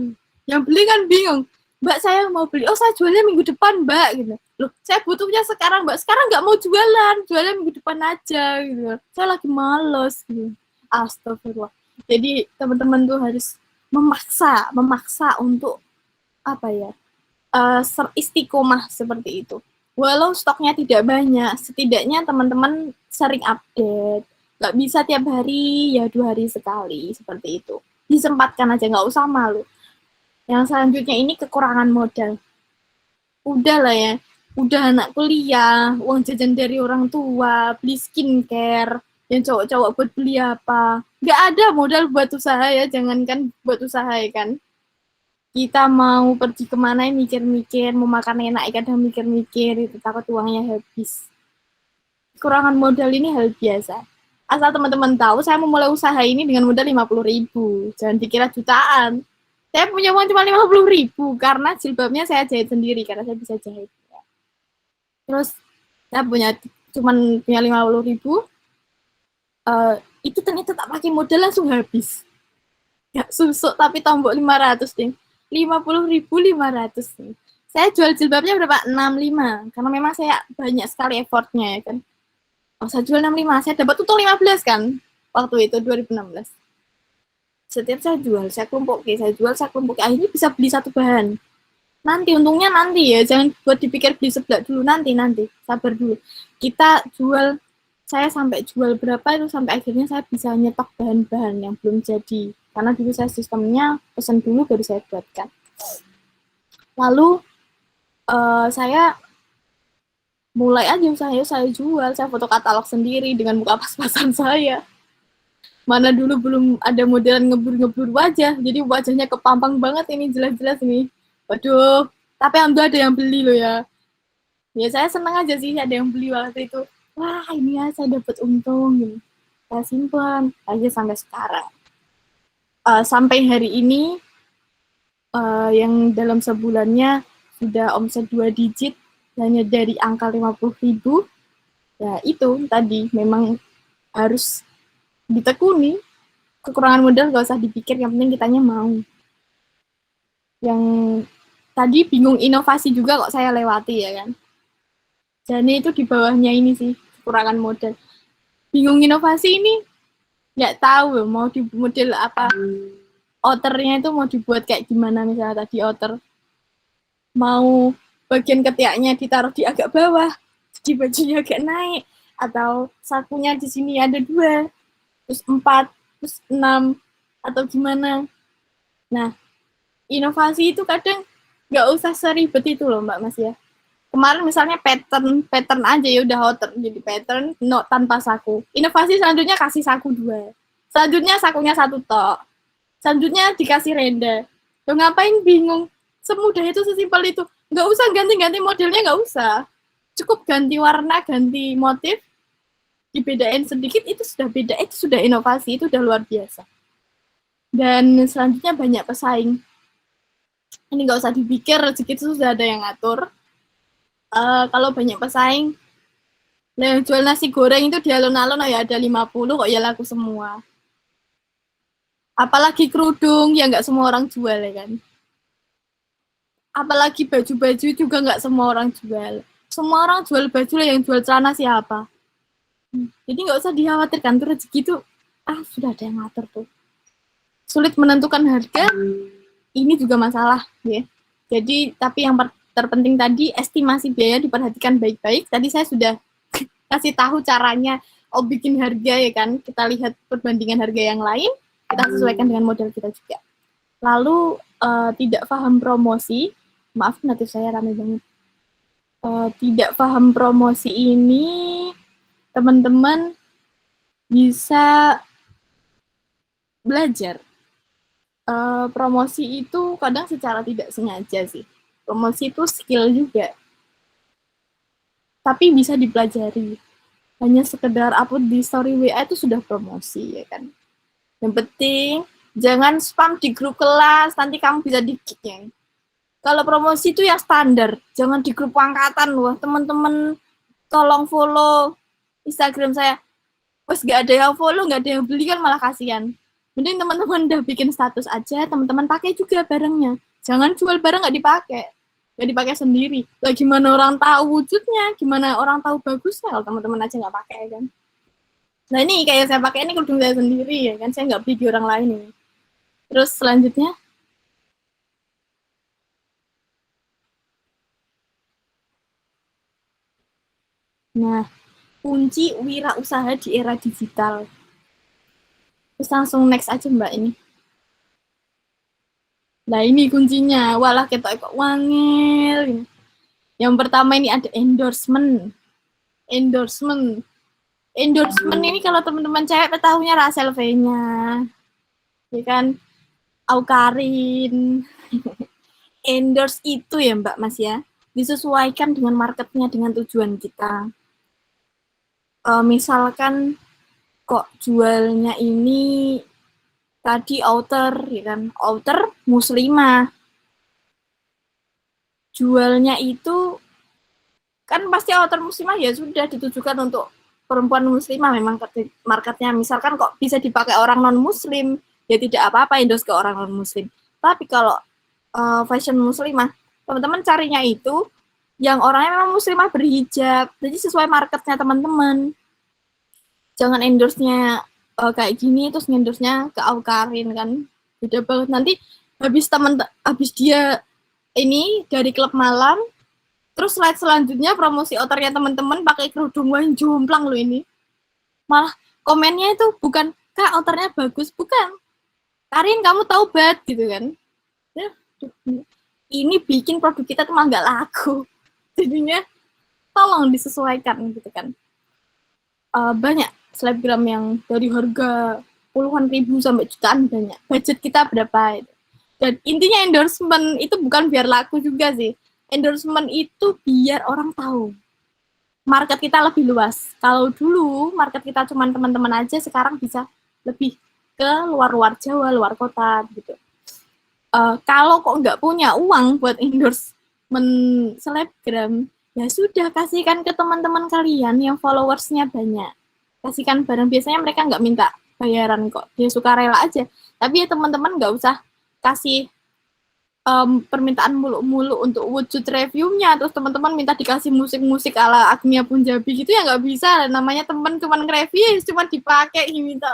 Yang beli kan bingung. Mbak saya mau beli, oh saya jualnya minggu depan mbak gitu. Loh saya butuhnya sekarang mbak, sekarang nggak mau jualan minggu depan aja gitu. Saya lagi males gitu. Astagfirullah. Jadi teman-teman tuh harus memaksa untuk istiqomah seperti itu. Walau stoknya tidak banyak, setidaknya teman-teman sering update. Nggak bisa tiap hari, ya 2 hari sekali seperti itu. Disempatkan aja, nggak usah malu. Yang selanjutnya ini kekurangan modal. Udah lah ya, udah anak kuliah, uang jajan dari orang tua, beli skincare, yang cowok-cowok buat beli apa. Nggak ada modal buat usaha ya, jangankan buat usaha ya kan. Kita mau pergi kemana mikir-mikir, mau makan enak kadang mikir-mikir, itu takut uangnya habis. Kekurangan modal ini hal biasa. Asal teman-teman tahu, saya memulai usaha ini dengan modal 50.000, jangan dikira jutaan. Saya punya uang cuma 50.000 karena jilbabnya saya jahit sendiri karena saya bisa jahit. Terus saya punya 50.000, itu ternyata tak pakai modal langsung habis. Ya susuk tapi tombok 500 nih. 50.500 nih. Saya jual jilbabnya berapa? 65 karena memang saya banyak sekali effortnya ya kan. Oh, saya jual 65, saya dapat untung 15 kan waktu itu 2016. Setiap saya jual, saya kelompok, akhirnya bisa beli satu bahan. Nanti, untungnya nanti ya, jangan buat dipikir beli sebelah dulu, nanti, sabar dulu. Kita jual, saya sampai jual berapa itu, sampai akhirnya saya bisa nyetok bahan-bahan yang belum jadi. Karena dulu saya sistemnya pesan dulu baru saya buatkan. Lalu, saya mulai aja usaha, saya jual, saya foto katalog sendiri dengan muka pas-pasan saya. Mana dulu belum ada modelan ngebur-ngebur wajah, jadi wajahnya kepampang banget ini jelas-jelas nih. Waduh, tapi alhamdulillah ada yang beli loh ya. Ya saya senang aja sih ada yang beli waktu itu. Wah ini ya saya dapat untung gitu. Saya simpan aja sampai sekarang. Sampai hari ini yang dalam sebulannya sudah omset 2 digit hanya dari angka 50.000. Ya itu tadi memang harus ditekuni. Kekurangan modal gak usah dipikir, yang penting kitanya mau. Yang tadi bingung inovasi juga kok saya lewati ya kan. Jadi itu di bawahnya ini sih, kekurangan modal. Bingung inovasi ini nggak tahu mau di model apa. Outernya itu mau dibuat kayak gimana, misalnya tadi outer. Mau bagian ketiaknya ditaruh di agak bawah, di bajunya agak naik, atau sakunya di sini ada 2, terus 4, terus 6, atau gimana. Nah, inovasi itu kadang nggak usah seribet itu loh Mbak Mas ya. Kemarin misalnya pattern aja ya udah outer jadi pattern tanpa saku. Inovasi selanjutnya kasih saku 2. Selanjutnya sakunya 1 tok. Selanjutnya dikasih renda. Lo ngapain bingung? Semudah itu, sesimpel itu. Nggak usah ganti-ganti modelnya, nggak usah. Cukup ganti warna, ganti motif, dibedain sedikit, itu sudah beda. Itu sudah inovasi, itu udah luar biasa. Dan selanjutnya banyak pesaing. Ini nggak usah dipikir, rezeki itu sudah ada yang ngatur. Kalau banyak pesaing, nah jual nasi goreng itu di alun-alun ya ada 50 kok ya laku semua. Apalagi kerudung ya nggak semua orang jual ya kan. Apalagi baju-baju juga nggak semua orang jual. Semua orang jual baju lah, yang jual celana siapa. Jadi nggak usah dikhawatirkan, tuh rezeki itu sudah ada yang ngatur tuh. Sulit menentukan harga, ini juga masalah ya. Jadi tapi yang terpenting tadi estimasi biaya diperhatikan baik-baik. Tadi saya sudah kasih tahu caranya bikin harga ya kan. Kita lihat perbandingan harga yang lain, kita sesuaikan dengan modal kita juga. Lalu tidak paham promosi, maaf natif saya ramai banget. Tidak paham promosi ini, teman-teman bisa belajar. Promosi itu kadang secara tidak sengaja sih. Promosi itu skill juga. Tapi bisa dipelajari. Hanya sekedar upload di story WA itu sudah promosi ya kan. Yang penting jangan spam di grup kelas, nanti kamu bisa di-kick ya. Kalau promosi itu yang standar, jangan di grup angkatan loh. Teman-teman tolong follow Instagram saya. Wes gak ada yang follow, gak ada yang beli kan malah kasihan. Mending teman-teman udah bikin status aja, teman-teman pakai juga barangnya. Jangan jual barang nggak dipakai sendiri. Lah gimana orang tahu wujudnya, gimana orang tahu bagusnya kalau teman-teman aja nggak pakai kan. Nah ini kayak saya pakai ini kerudung saya sendiri ya kan, saya nggak beli di orang lain ini. Terus selanjutnya, nah kunci wirausaha di era digital. Terus langsung next aja Mbak ini. Nah ini kuncinya, walah kita kok wangil. Yang pertama ini ada endorsement. Endorsement ini kalau teman-teman cewek tahunya Rasel V-nya. Ya kan? Aukarin. Endorse itu ya Mbak Mas ya, disesuaikan dengan marketnya, dengan tujuan kita. Misalkan kok jualnya ini tadi outer, ya kan? Outer muslimah. Jualnya itu kan pasti outer muslimah ya sudah ditujukan untuk perempuan muslimah memang marketnya. Misalkan kok bisa dipakai orang non-muslim, ya tidak apa-apa endorse ke orang non-muslim. Tapi kalau fashion muslimah, teman-teman carinya itu yang orangnya memang muslimah berhijab. Jadi sesuai marketnya teman-teman. Jangan endorse-nya kayak gini terus endorse-nya ke Aukarin kan. Beda banget. Nanti habis dia ini dari klub malam, terus slide selanjutnya promosi outernya teman-teman pakai kerudung, wah jomplang loh ini. Malah komennya itu bukan, Kak outernya bagus, bukan. Karin kamu taubat gitu kan. Ya, ini bikin produk kita tuh malah nggak laku. Jadinya tolong disesuaikan gitu kan. Banyak selebgram yang dari harga puluhan ribu sampai jutaan banyak. Budget kita berapa itu. Dan intinya endorsement itu bukan biar laku juga sih. Endorsement itu biar orang tahu market kita lebih luas. Kalau dulu market kita cuma teman-teman aja, sekarang bisa lebih ke luar-luar Jawa, luar kota gitu. Kalau kok nggak punya uang buat endorsement selebgram, ya sudah kasihkan ke teman-teman kalian yang followersnya banyak. Kasihkan bareng, biasanya mereka nggak minta bayaran kok, dia suka rela aja. Tapi ya teman-teman nggak usah kasih permintaan muluk-muluk untuk wujud reviewnya, terus teman-teman minta dikasih musik-musik ala Agnia Punjabi gitu ya nggak bisa. Namanya teman cuman nge-review, cuma dipakai minta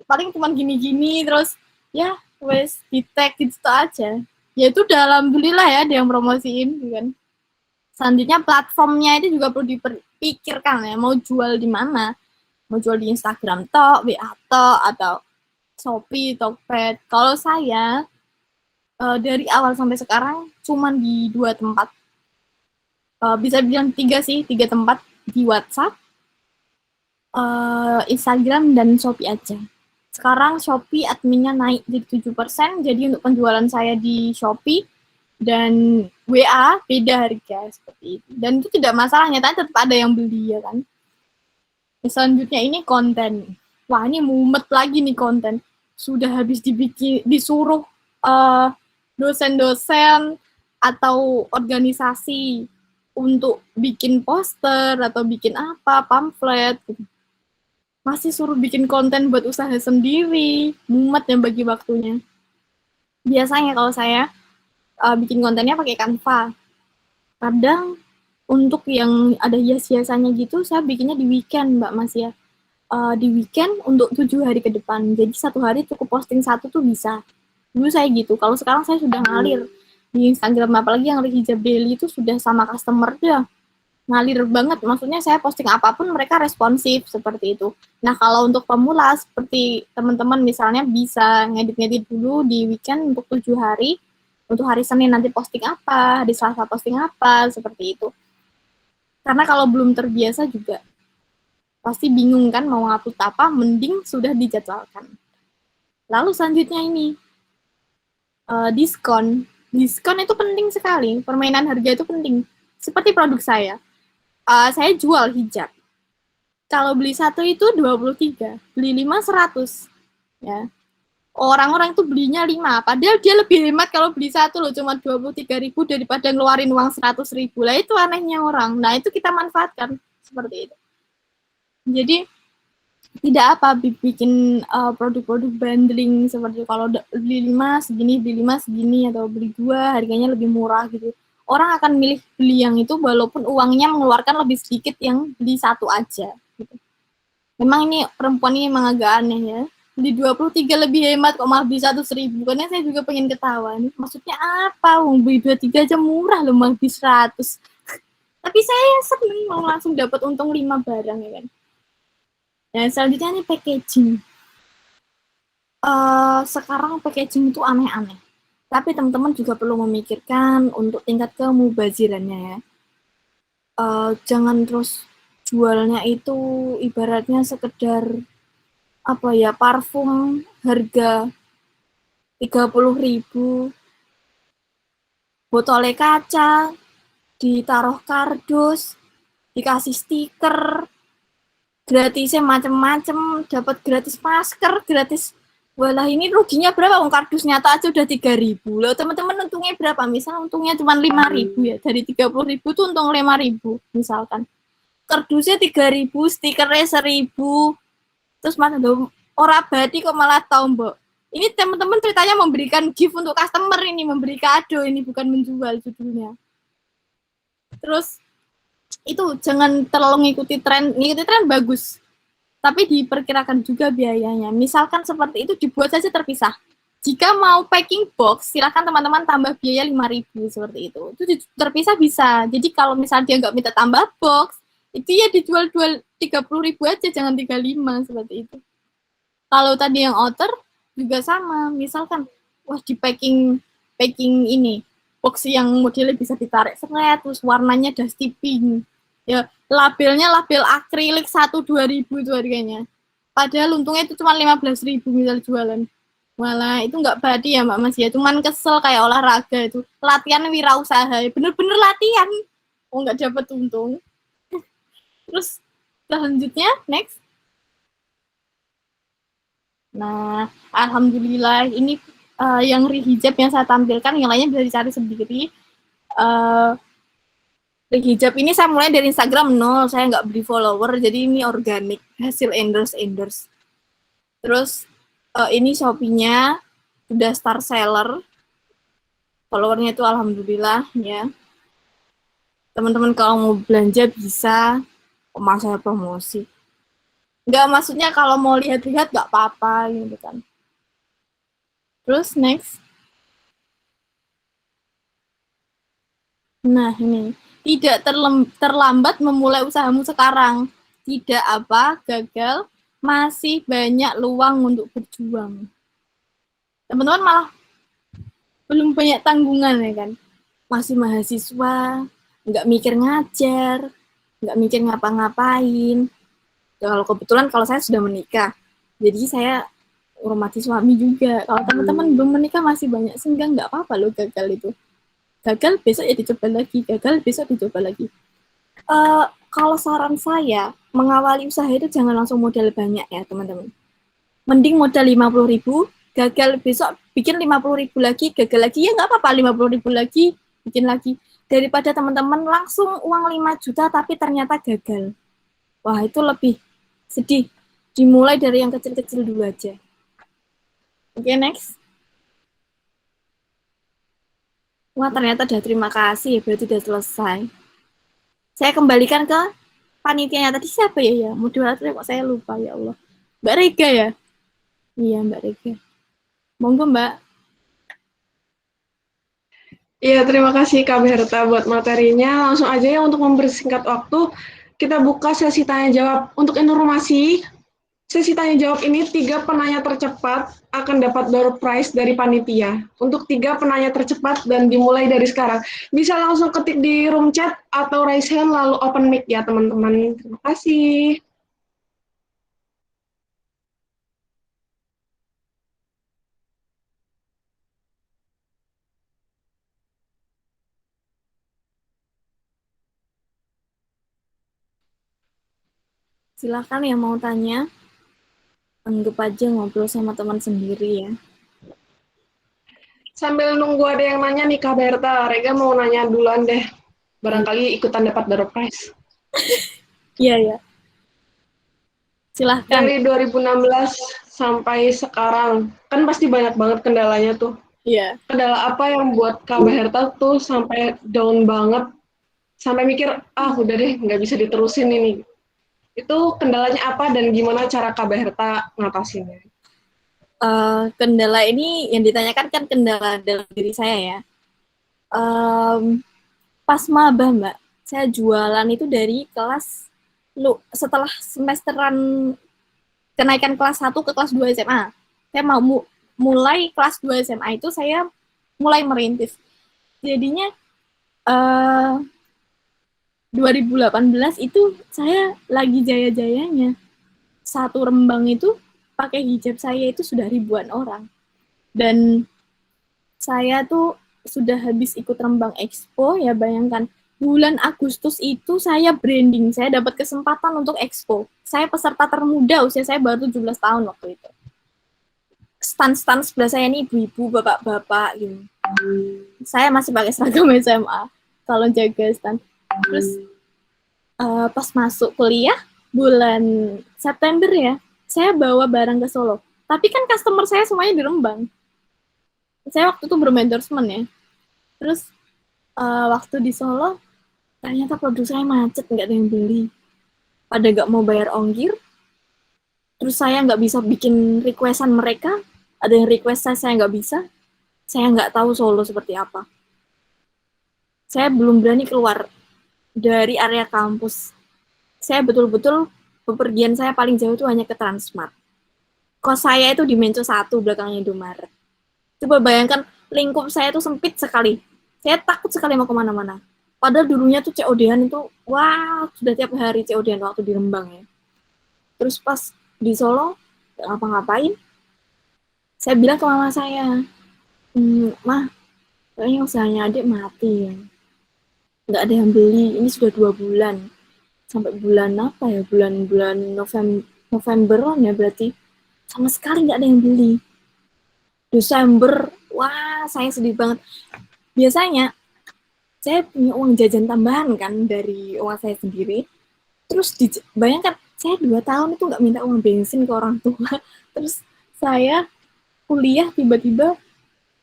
paling cuman gini-gini, terus ya wes di tag gitu aja. Ya itu udah alhamdulillah ya ada yang promosiin gitu kan. Selanjutnya platformnya itu juga perlu dipikirkan ya, mau jual di mana, mau jual di Instagram tok, WA tok, atau Shopee, Tokped. Kalau saya dari awal sampai sekarang cuman di 2 tempat, bisa bilang 3 sih, 3 tempat, di WhatsApp, Instagram, dan Shopee aja. Sekarang Shopee adminnya naik jadi 7%, jadi untuk penjualan saya di Shopee dan WA beda harga seperti itu. Dan itu tidak masalah, nyatanya tetap ada yang beli ya kan. Selanjutnya ini konten. Wah, ini mumet lagi nih konten. Sudah habis disuruh dosen-dosen atau organisasi untuk bikin poster atau bikin apa, pamflet gitu. Masih suruh bikin konten buat usaha sendiri, mumet yang bagi waktunya. Biasanya kalau saya bikin kontennya pakai Canva. Kadang untuk yang ada hias-hiasannya gitu, saya bikinnya di weekend, Mbak Mas ya. Di weekend untuk 7 hari ke depan. Jadi 1 hari cukup posting 1 tuh bisa. Dulu saya gitu. Kalau sekarang saya sudah ngalir di Instagram, apalagi yang hijab daily itu sudah sama customer dia. Ngalir banget. Maksudnya saya posting apapun mereka responsif seperti itu. Nah, kalau untuk pemula seperti teman-teman misalnya bisa ngedit-ngedit dulu di weekend untuk 7 hari. Untuk hari Senin nanti posting apa, hari Selasa posting apa, seperti itu. Karena kalau belum terbiasa juga pasti bingung kan mau ngupload apa, mending sudah dijadwalkan. Lalu selanjutnya ini, diskon. Diskon itu penting sekali, permainan harga itu penting. Seperti produk saya jual hijab. Kalau beli 1 itu 23, beli 5 100. Ya. Orang-orang itu belinya 5, padahal dia lebih hemat kalau beli 1 loh, cuma 23.000 daripada ngeluarin uang 100.000. Lah itu anehnya orang. Nah, itu kita manfaatkan seperti itu. Jadi tidak apa bikin produk-produk bundling seperti kalau beli 5 segini, beli 5 segini, atau beli 2 harganya lebih murah gitu. Orang akan milih beli yang itu walaupun uangnya mengeluarkan lebih sedikit yang beli 1 aja gitu. Memang ini perempuan ini memang agak aneh ya. Beli 23 lebih hemat kok malah beli 100.000. Karena saya juga pengen ketawa nih. Maksudnya apa? Beli 23 aja murah loh, malah beli 100. Tapi saya seneng mau langsung dapat untung 5 barang ya kan. Dan selanjutnya ini packaging. Sekarang packaging itu aneh-aneh. Tapi teman-teman juga perlu memikirkan untuk tingkat kemubazirannya ya. Jangan terus jualnya itu ibaratnya sekedar apa ya, parfum harga 30.000, botolnya kaca, ditaruh kardus, dikasih stiker, gratisnya macem-macem, dapat gratis masker, gratis. Walah, ini ruginya berapa? Kardus nyata aja udah 3.000. Loh, teman-teman untungnya berapa? Misal untungnya cuma 5.000 ya. Dari 30.000 tuh untung 5.000 misalkan. Kardusnya 3.000, stikernya 1.000. Terus mana dong? Ora badi kok malah tombok. Ini teman-teman ceritanya memberikan gift untuk customer ini, memberi kado ini, bukan menjual judulnya. Terus itu jangan terlalu ngikuti tren bagus. Tapi diperkirakan juga biayanya. Misalkan seperti itu dibuat saja terpisah. Jika mau packing box, silakan teman-teman tambah biaya 5.000 seperti itu. Itu terpisah bisa. Jadi kalau misalnya dia nggak minta tambah box, itu ya dijual 30.000 aja, jangan 35 seperti itu. Kalau tadi yang outer juga sama, misalkan wah di packing ini box yang modelnya bisa ditarik seret, terus warnanya dusty pink. Ya, labelnya label akrilik 1-2 ribu itu harganya. Padahal untungnya itu cuma 15.000 misal jualan. Malah itu nggak badi ya Mbak Mas ya, cuman kesel kayak olahraga itu. Latihan wirausaha, bener-bener latihan. Oh nggak dapat untung. Terus selanjutnya, next. Nah, alhamdulillah ini yang hijab yang saya tampilkan, yang lainnya bisa dicari sendiri. Hijab ini saya mulai dari Instagram nol, saya nggak beli follower, jadi ini organik, hasil endorse. Terus ini Shopee-nya udah star seller, followernya itu alhamdulillah ya. Teman-teman kalau mau belanja bisa, mas saya promosi. Nggak, maksudnya kalau mau lihat-lihat nggak apa-apa gitu kan. Terus next. Nah ini, tidak terlambat memulai usahamu sekarang. Tidak apa, gagal, masih banyak luang untuk berjuang. Teman-teman malah belum banyak tanggungan ya kan. Masih mahasiswa, nggak mikir ngajar, nggak mikir ngapa-ngapain. Kalau kebetulan kalau saya sudah menikah, jadi saya hormati suami juga. Kalau teman-teman belum menikah masih banyak senggang, nggak apa-apa loh gagal itu. Gagal besok ya dicoba lagi, gagal besok dicoba lagi. Kalau saran saya, mengawali usaha itu jangan langsung modal banyak ya teman-teman. Mending modal 50.000, gagal besok bikin 50.000 lagi, gagal lagi ya nggak apa-apa, 50.000 lagi, bikin lagi. Daripada teman-teman langsung uang 5 juta tapi ternyata gagal. Wah itu lebih sedih. Dimulai dari yang kecil-kecil dulu aja. Oke, next. Wah, ternyata udah terima kasih, berarti udah selesai. Saya kembalikan ke panitianya tadi siapa ya? Moderatornya kok saya lupa, ya Allah. Mbak Rega ya? Iya, Mbak Rega. Monggo, Mbak. Iya, terima kasih Kak Berta buat materinya. Langsung aja ya untuk mempersingkat waktu, kita buka sesi tanya jawab. Untuk informasi, sesi tanya jawab ini 3 penanya tercepat akan dapat door prize dari panitia. Untuk 3 penanya tercepat dan dimulai dari sekarang. Bisa langsung ketik di room chat atau raise hand lalu open mic ya teman-teman. Terima kasih. Silakan yang mau tanya. Anggap aja ngobrol sama teman sendiri ya. Sambil nunggu ada yang nanya nih Kak Berta, Rega mau nanya duluan deh. Barangkali ikutan dapat door prize. Iya, ya. Silahkan. Dari 2016 sampai sekarang, kan pasti banyak banget kendalanya tuh. Iya. Kendala apa yang buat Kak Berta tuh sampai down banget, sampai mikir, udah deh, nggak bisa diterusin ini. Itu kendalanya apa dan gimana cara Kak Berta ngatasinnya? Kendala ini yang ditanyakan kan kendala dalam diri saya ya. Pas maba Mbak, saya jualan itu dari kelas setelah semesteran kenaikan kelas 1 ke kelas 2 SMA. Saya mau mulai kelas 2 SMA itu saya mulai merintis. Jadinya 2018 itu saya lagi jaya-jayanya. Satu Rembang itu pakai hijab saya itu sudah ribuan orang. Dan saya tuh sudah habis ikut Rembang Expo, ya bayangkan. Bulan Agustus itu saya branding, saya dapat kesempatan untuk expo. Saya peserta termuda, usia saya baru 17 tahun waktu itu. Stan-stan sebelah saya ini ibu-ibu, bapak-bapak gitu. Saya masih pakai seragam SMA kalau jaga stand. Terus pas masuk kuliah bulan September ya, saya bawa barang ke Solo. Tapi kan customer saya semuanya di Rembang. Saya waktu itu berendorsement ya. Terus waktu di Solo, ternyata produk saya macet, nggak ada yang beli. Pada nggak mau bayar ongkir. Terus saya nggak bisa bikin requestan mereka. Ada yang request saya nggak bisa. Saya nggak tahu Solo seperti apa. Saya belum berani keluar dari area kampus. Saya betul-betul bepergian saya paling jauh itu hanya ke Transmart. Kos saya itu di Menco 1, belakangnya Indomaret. Coba bayangkan, lingkup saya itu sempit sekali. Saya takut sekali mau kemana-mana. Padahal dulunya tuh COD-an itu, wah, sudah tiap hari COD-an waktu di Rembang ya. Terus pas di Solo, nggak ngapa-ngapain. Saya bilang ke mama saya, "Mah, kayaknya usahanya adik mati ya. Nggak ada yang beli, ini sudah 2 bulan. Sampai bulan apa ya, bulan Novemberan ya berarti. Sama sekali nggak ada yang beli. Desember, wah saya sedih banget. Biasanya saya punya uang jajan tambahan kan dari uang saya sendiri. Terus bayangkan, saya 2 tahun itu nggak minta uang bensin ke orang tua. Terus saya kuliah tiba-tiba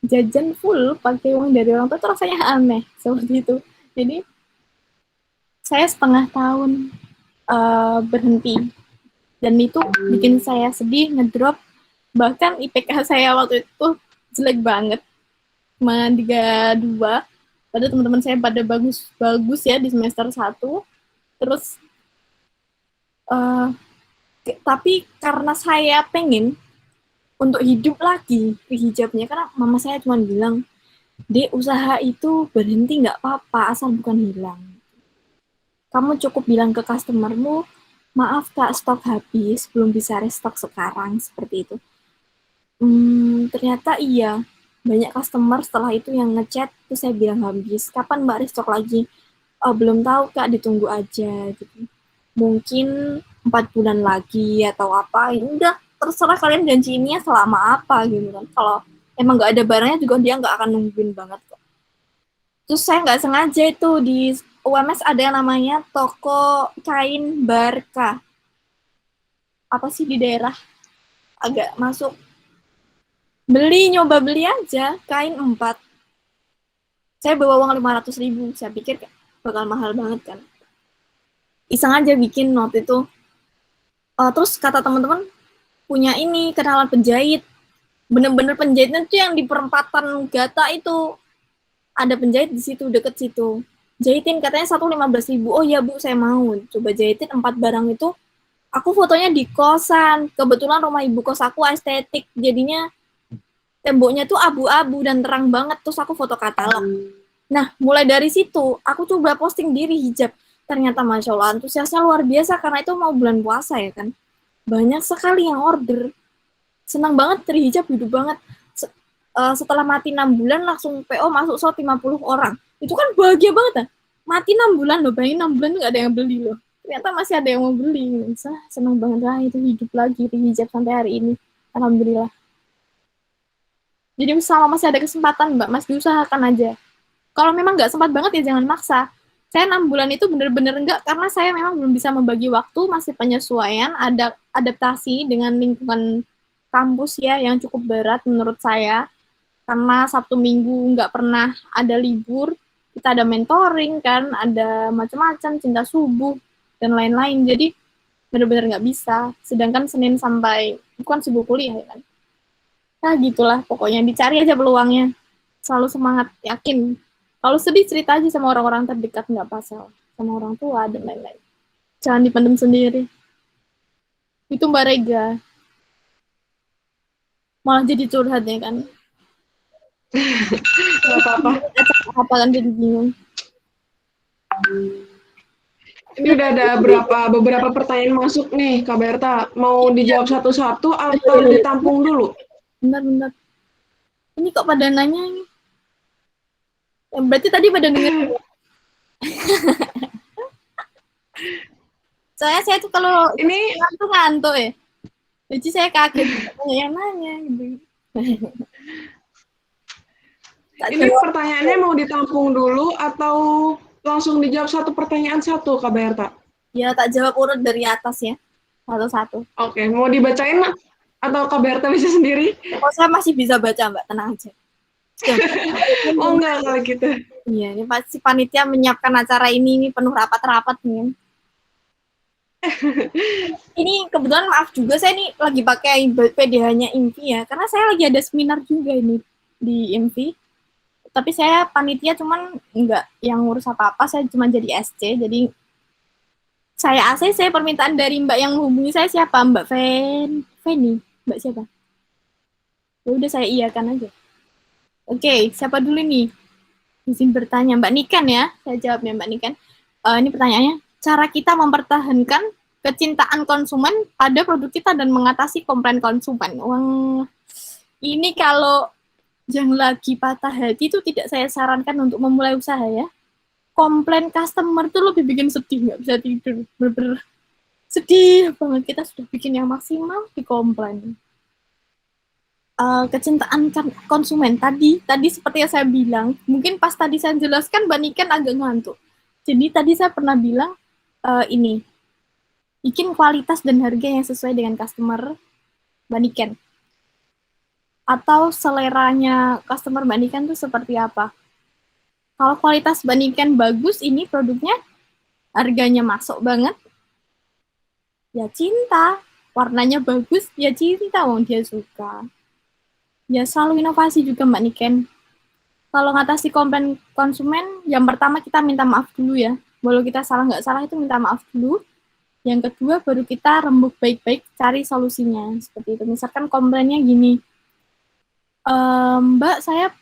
jajan full pakai uang dari orang tua, itu rasanya aneh seperti itu. Jadi saya setengah tahun berhenti, dan itu bikin saya sedih, ngedrop. Bahkan IPK saya waktu itu jelek banget, cuma 32. Padahal teman-teman saya pada bagus ya di semester 1. Terus tapi karena saya pengen untuk hidup lagi di hijabnya, karena mama saya cuma bilang, "Dek, usaha itu berhenti nggak apa-apa, asal bukan hilang. Kamu cukup bilang ke customermu, maaf kak, stok habis, belum bisa restock sekarang," seperti itu. Ternyata iya, banyak customer setelah itu yang ngechat, terus saya bilang habis, "Kapan mbak restock lagi?" "Oh, belum tahu kak, ditunggu aja," gitu. Mungkin 4 bulan lagi atau apa, ya udah terserah kalian janjiinnya selama apa gitu kan. Kalau emang nggak ada barangnya juga dia nggak akan nungguin banget kok. Terus saya nggak sengaja itu di UMS ada yang namanya toko kain Barka. Apa sih di daerah agak masuk. Nyoba beli aja kain 4. Saya bawa uang 500.000, saya pikir bakal mahal banget kan. Iseng aja bikin waktu itu. Terus kata teman-teman, punya ini kenalan penjahit. Bener-bener penjahitnya tuh yang di perempatan Gata itu. Ada penjahit di situ, deket situ. Jahitin katanya 15.000. Oh iya bu, saya mau. Coba jahitin 4 barang itu. Aku fotonya di kosan. Kebetulan rumah ibu kos aku estetik. Jadinya temboknya tuh abu-abu dan terang banget. Terus aku foto katalog. Nah, mulai dari situ, aku coba posting diri hijab. Ternyata Masya Allah, antusiasnya luar biasa karena itu mau bulan puasa ya kan. Banyak sekali yang order. Senang banget hijab, hidup banget. Setelah mati 6 bulan, langsung PO masuk shop 50 orang. Itu kan bahagia banget ya. Mati 6 bulan loh, bayangin 6 bulan tuh gak ada yang beli loh. Ternyata masih ada yang mau beli. Senang banget lah itu hidup lagi hijab sampai hari ini. Alhamdulillah. Jadi selama masih ada kesempatan Mbak, Mas diusahakan aja. Kalau memang nggak sempat banget ya jangan maksa. Saya 6 bulan itu bener-bener enggak, karena saya memang belum bisa membagi waktu, masih penyesuaian, ada adaptasi dengan lingkungan kampus ya, yang cukup berat menurut saya. Karena Sabtu Minggu nggak pernah ada libur, kita ada mentoring kan, ada macam-macam, cinta subuh, dan lain-lain. Jadi bener-bener nggak bisa. Sedangkan Senin sampai, bukan sibuk kuliah ya kan. Nah gitulah, pokoknya dicari aja peluangnya. Selalu semangat, yakin. Kalau sedih, cerita aja sama orang-orang terdekat, nggak pasal. Sama orang tua, dan lain-lain. Jangan dipendam sendiri. Itu Mbak Rega. Malah jadi curhat ya kan. Nggak apa-apa. Apa kan jadi bingung. Ini udah ada beberapa pertanyaan masuk nih, Kak Berta. Mau dijawab satu-satu atau ditampung dulu? Bentar. Ini kok pada nanya ini? Berarti tadi pada denger. Saya tuh kalau ini ngantuk ya. Jadi saya kaget yang nanya gitu. Ini pertanyaannya mau ditampung dulu atau langsung dijawab satu pertanyaan satu, Kak Berta? Ya, tak jawab urut dari atas ya. Satu-satu. Oke, mau dibacain atau Kak Berta bisa sendiri? Oh, saya masih bisa baca, Mbak. Tenang aja. Oh, enggak kalau gitu. Iya, ini pasti panitia menyiapkan acara ini penuh rapat-rapat nih. Ini kebetulan maaf juga, saya ini lagi pakai PDH-nya IMVI ya, karena saya lagi ada seminar juga ini di IMVI. Tapi saya panitia cuman enggak yang ngurus apa-apa, saya cuma jadi SC, jadi saya AC, saya permintaan dari Mbak yang hubungi saya siapa? Mbak Feni, Mbak siapa? Ya udah saya iyakan aja. Oke, siapa dulu nih? Izin bertanya, Mbak Niken ya, saya jawabnya Mbak Niken. Ini pertanyaannya, cara kita mempertahankan kecintaan konsumen pada produk kita dan mengatasi komplain konsumen. Ini kalau yang lagi patah hati itu tidak saya sarankan untuk memulai usaha ya. Komplain customer tuh lebih bikin sedih, nggak bisa tidur. Bener-bener sedih banget, kita sudah bikin yang maksimal, dikomplain. Kecintaan konsumen tadi seperti yang saya bilang, mungkin pas tadi saya jelaskan Mbak Niken agak ngantuk. Jadi tadi saya pernah bilang ini bikin kualitas dan harga yang sesuai dengan customer Mbak Niken. Atau seleranya customer Mbak Niken itu seperti apa? Kalau kualitas Mbak Niken bagus, ini produknya harganya masuk banget, ya cinta. Warnanya bagus, ya cinta, wong dia suka. Ya selalu inovasi juga Mbak Niken. Kalau ngatasi komplain konsumen, yang pertama kita minta maaf dulu ya. Walau kita salah nggak salah itu minta maaf dulu. Yang kedua baru kita rembuk baik-baik cari solusinya. Seperti itu. Misalkan komplainnya gini, Mbak saya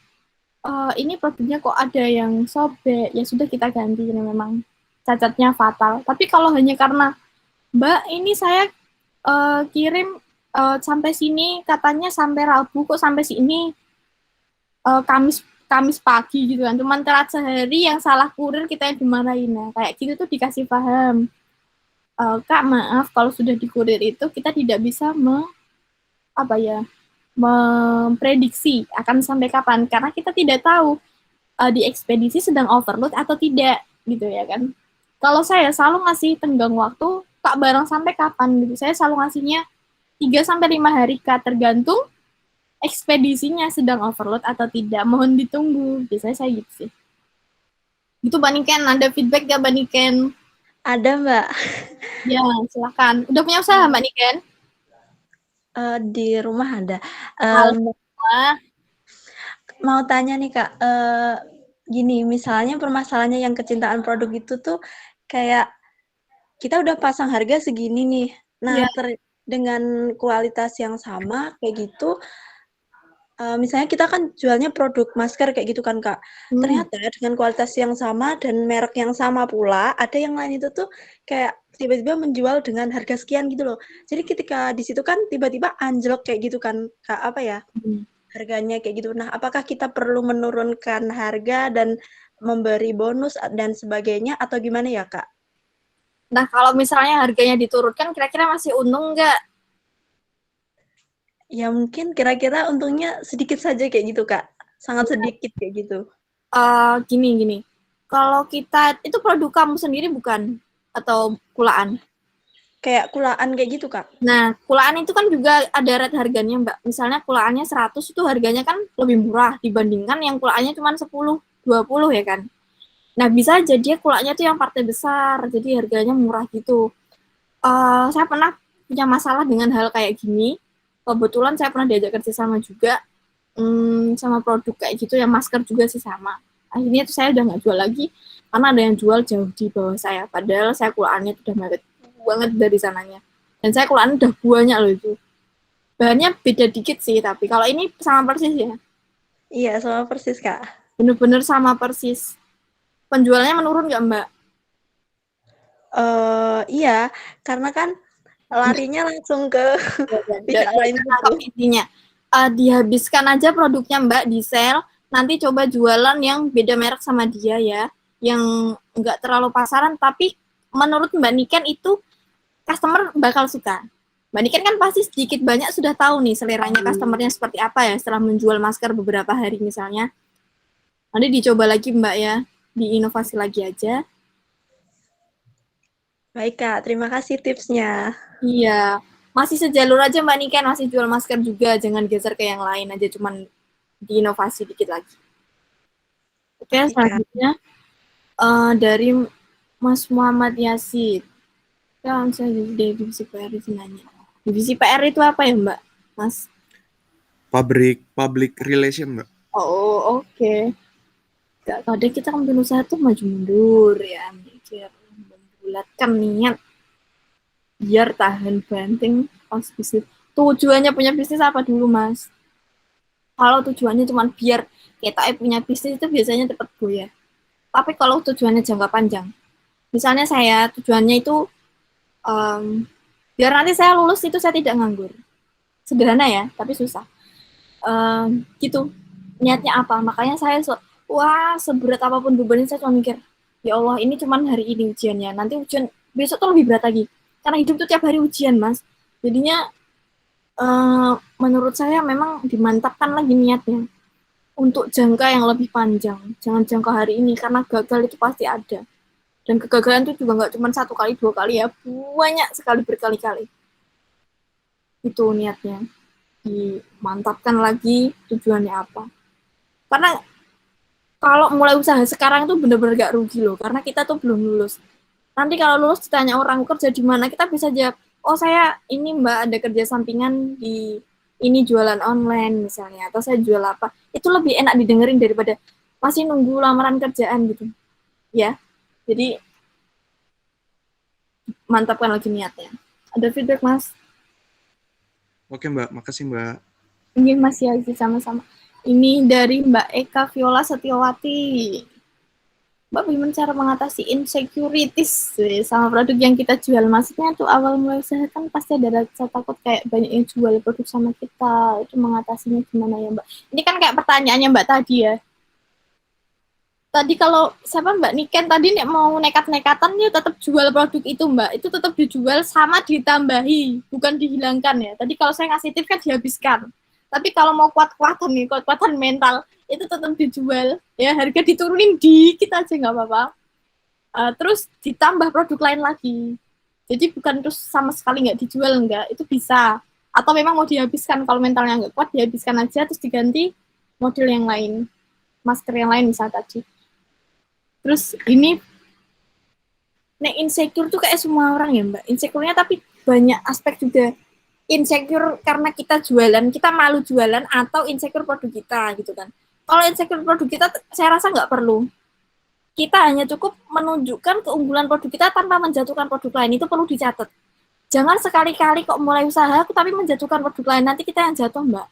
ini produknya kok ada yang sobek, ya sudah kita ganti, ini memang cacatnya fatal. Tapi kalau hanya karena Mbak ini saya kirim sampai sini katanya sampai Rabu kok sampai sini Kamis pagi gitu kan, cuman telat sehari, yang salah kurir kita yang dimarahin. Nah, kayak gitu tuh dikasih paham, Kak maaf kalau sudah dikurir itu kita tidak bisa memprediksi akan sampai kapan, karena kita tidak tahu di ekspedisi sedang overload atau tidak gitu ya kan. Kalau saya selalu ngasih tenggang waktu, Kak barang sampai kapan gitu, saya selalu ngasihnya 3-5 hari Kak, tergantung ekspedisinya sedang overload atau tidak, mohon ditunggu. Biasanya saya gitu sih. Gitu Mbak Niken, ada feedback gak Mbak Niken? Ada Mbak. Ya, silakan. Udah punya usaha Mbak Niken? Di rumah ada. Alhamdulillah. Mau tanya nih Kak, gini, misalnya permasalahannya yang kecintaan produk itu tuh kayak kita udah pasang harga segini nih, nah dengan kualitas yang sama kayak gitu, misalnya kita kan jualnya produk masker kayak gitu kan Kak, ternyata dengan kualitas yang sama dan merek yang sama pula, ada yang lain itu tuh kayak tiba-tiba menjual dengan harga sekian gitu loh. Jadi ketika di situ kan tiba-tiba anjlok kayak gitu kan Kak, apa ya, harganya kayak gitu. Nah, apakah kita perlu menurunkan harga dan memberi bonus dan sebagainya atau gimana ya Kak? Nah, kalau misalnya harganya diturunkan, kira-kira masih untung nggak? Ya mungkin kira-kira untungnya sedikit saja kayak gitu Kak, sangat sedikit kayak gitu. Gini. Kalau kita, itu produk kamu sendiri bukan? Atau kulaan? Kayak kulaan kayak gitu Kak. Nah, kulaan itu kan juga ada rate harganya Mbak. Misalnya kulaannya 100 itu harganya kan lebih murah dibandingkan yang kulaannya cuma 10, 20 ya kan. Nah, bisa jadi kulaannya tuh yang partai besar, jadi harganya murah gitu. Saya pernah punya masalah dengan hal kayak gini. Kebetulan saya pernah diajak kerja sama juga sama produk kayak gitu, yang masker juga sih sama. Akhirnya tuh saya udah nggak jual lagi, karena ada yang jual jauh di bawah saya. Padahal saya kulaannya udah mepet banget dari sananya. Dan saya kulaannya udah banyak loh itu. Bahannya beda dikit sih, tapi kalau ini sama persis ya. Iya, sama persis Kak. Bener-bener sama persis. Penjualannya menurun nggak Mbak? Iya, karena kan larinya langsung ke pihak lain gitu. Intinya, dihabiskan aja produknya Mbak, di sell, nanti coba jualan yang beda merek sama dia ya, yang nggak terlalu pasaran, tapi menurut Mbak Niken itu customer bakal suka. Mbak Niken kan pasti sedikit banyak sudah tahu nih seleranya customernya seperti apa ya, setelah menjual masker beberapa hari misalnya. Nanti dicoba lagi Mbak ya, diinovasi lagi aja. Baik Kak, terima kasih tipsnya. Iya, masih sejalur aja Mbak Niken, masih jual masker juga, jangan geser ke yang lain aja, cuman diinovasi dikit lagi. Oke, selanjutnya dari Mas Muhammad Yasid. Ya, langsung dari divisi PR itu nanya. Divisi PR itu apa ya Mbak, Mas? Public relation Mbak. Oh, oke. Kadang kita kan berusaha tuh maju mundur ya, mikir membulatkan niat biar tahan banting pas bisnis. Tujuannya punya bisnis apa dulu Mas? Kalau tujuannya cuma biar kita punya bisnis itu biasanya cepat goyah. Tapi kalau tujuannya jangka panjang, misalnya saya tujuannya itu biar nanti saya lulus itu saya tidak nganggur. Sederhana ya, tapi susah. Gitu niatnya apa. Makanya saya seberat apapun bebannya saya cuma mikir, ya Allah ini cuman hari ini ujiannya, nanti ujian besok tuh lebih berat lagi, karena hidup tuh tiap hari ujian mas. Jadinya menurut saya memang dimantapkan lagi niatnya untuk jangka yang lebih panjang, jangan jangka hari ini, karena gagal itu pasti ada. Dan kegagalan itu juga nggak cuma 1 kali 2 kali ya, banyak sekali, berkali-kali. Itu niatnya, dimantapkan lagi tujuannya apa. Karena kalau mulai usaha sekarang itu benar-benar gak rugi loh, karena kita tuh belum lulus. Nanti kalau lulus ditanya orang kerja di mana, kita bisa jawab, oh saya ini mbak ada kerja sampingan di ini jualan online misalnya, atau saya jual apa. Itu lebih enak didengerin daripada masih nunggu lamaran kerjaan gitu. Ya, jadi mantapkan lagi niatnya. Ada feedback mas? Oke Mbak, makasih Mbak. Ini Mas Yazi sama-sama. Ini dari Mbak Eka Viola Setiawati. Mbak bagaimana cara mengatasi insecurities sama produk yang kita jual? Maksudnya tuh awal mulai usaha kan pasti ada rasa takut kayak banyak yang jual produk sama kita. Itu mengatasinya gimana ya Mbak? Ini kan kayak pertanyaannya Mbak tadi ya. Tadi kalau siapa Mbak Niken tadi mau nekat-nekatan dia tetap jual produk itu Mbak. Itu tetap dijual sama ditambahi, bukan dihilangkan ya. Tadi kalau saya ngasih tips kan dihabiskan. Tapi kalau mau kuat-kuatan nih, kuat-kuatan mental, itu tetap dijual. Ya, harga diturunin dikit aja nggak apa-apa. Terus ditambah produk lain lagi. Jadi bukan terus sama sekali nggak dijual, nggak. Itu bisa. Atau memang mau dihabiskan, kalau mentalnya nggak kuat, dihabiskan aja, terus diganti model yang lain. Masker yang lain misalnya tadi. Terus ini, insecure tuh kayak semua orang ya Mbak. Insecure-nya tapi banyak aspek juga. Insecure karena kita jualan, kita malu jualan, atau insecure produk kita gitu kan. Kalau insecure produk kita, saya rasa nggak perlu. Kita hanya cukup menunjukkan keunggulan produk kita tanpa menjatuhkan produk lain. Itu perlu dicatat. Jangan sekali-kali kok mulai usaha, tapi menjatuhkan produk lain. Nanti kita yang jatuh, Mbak.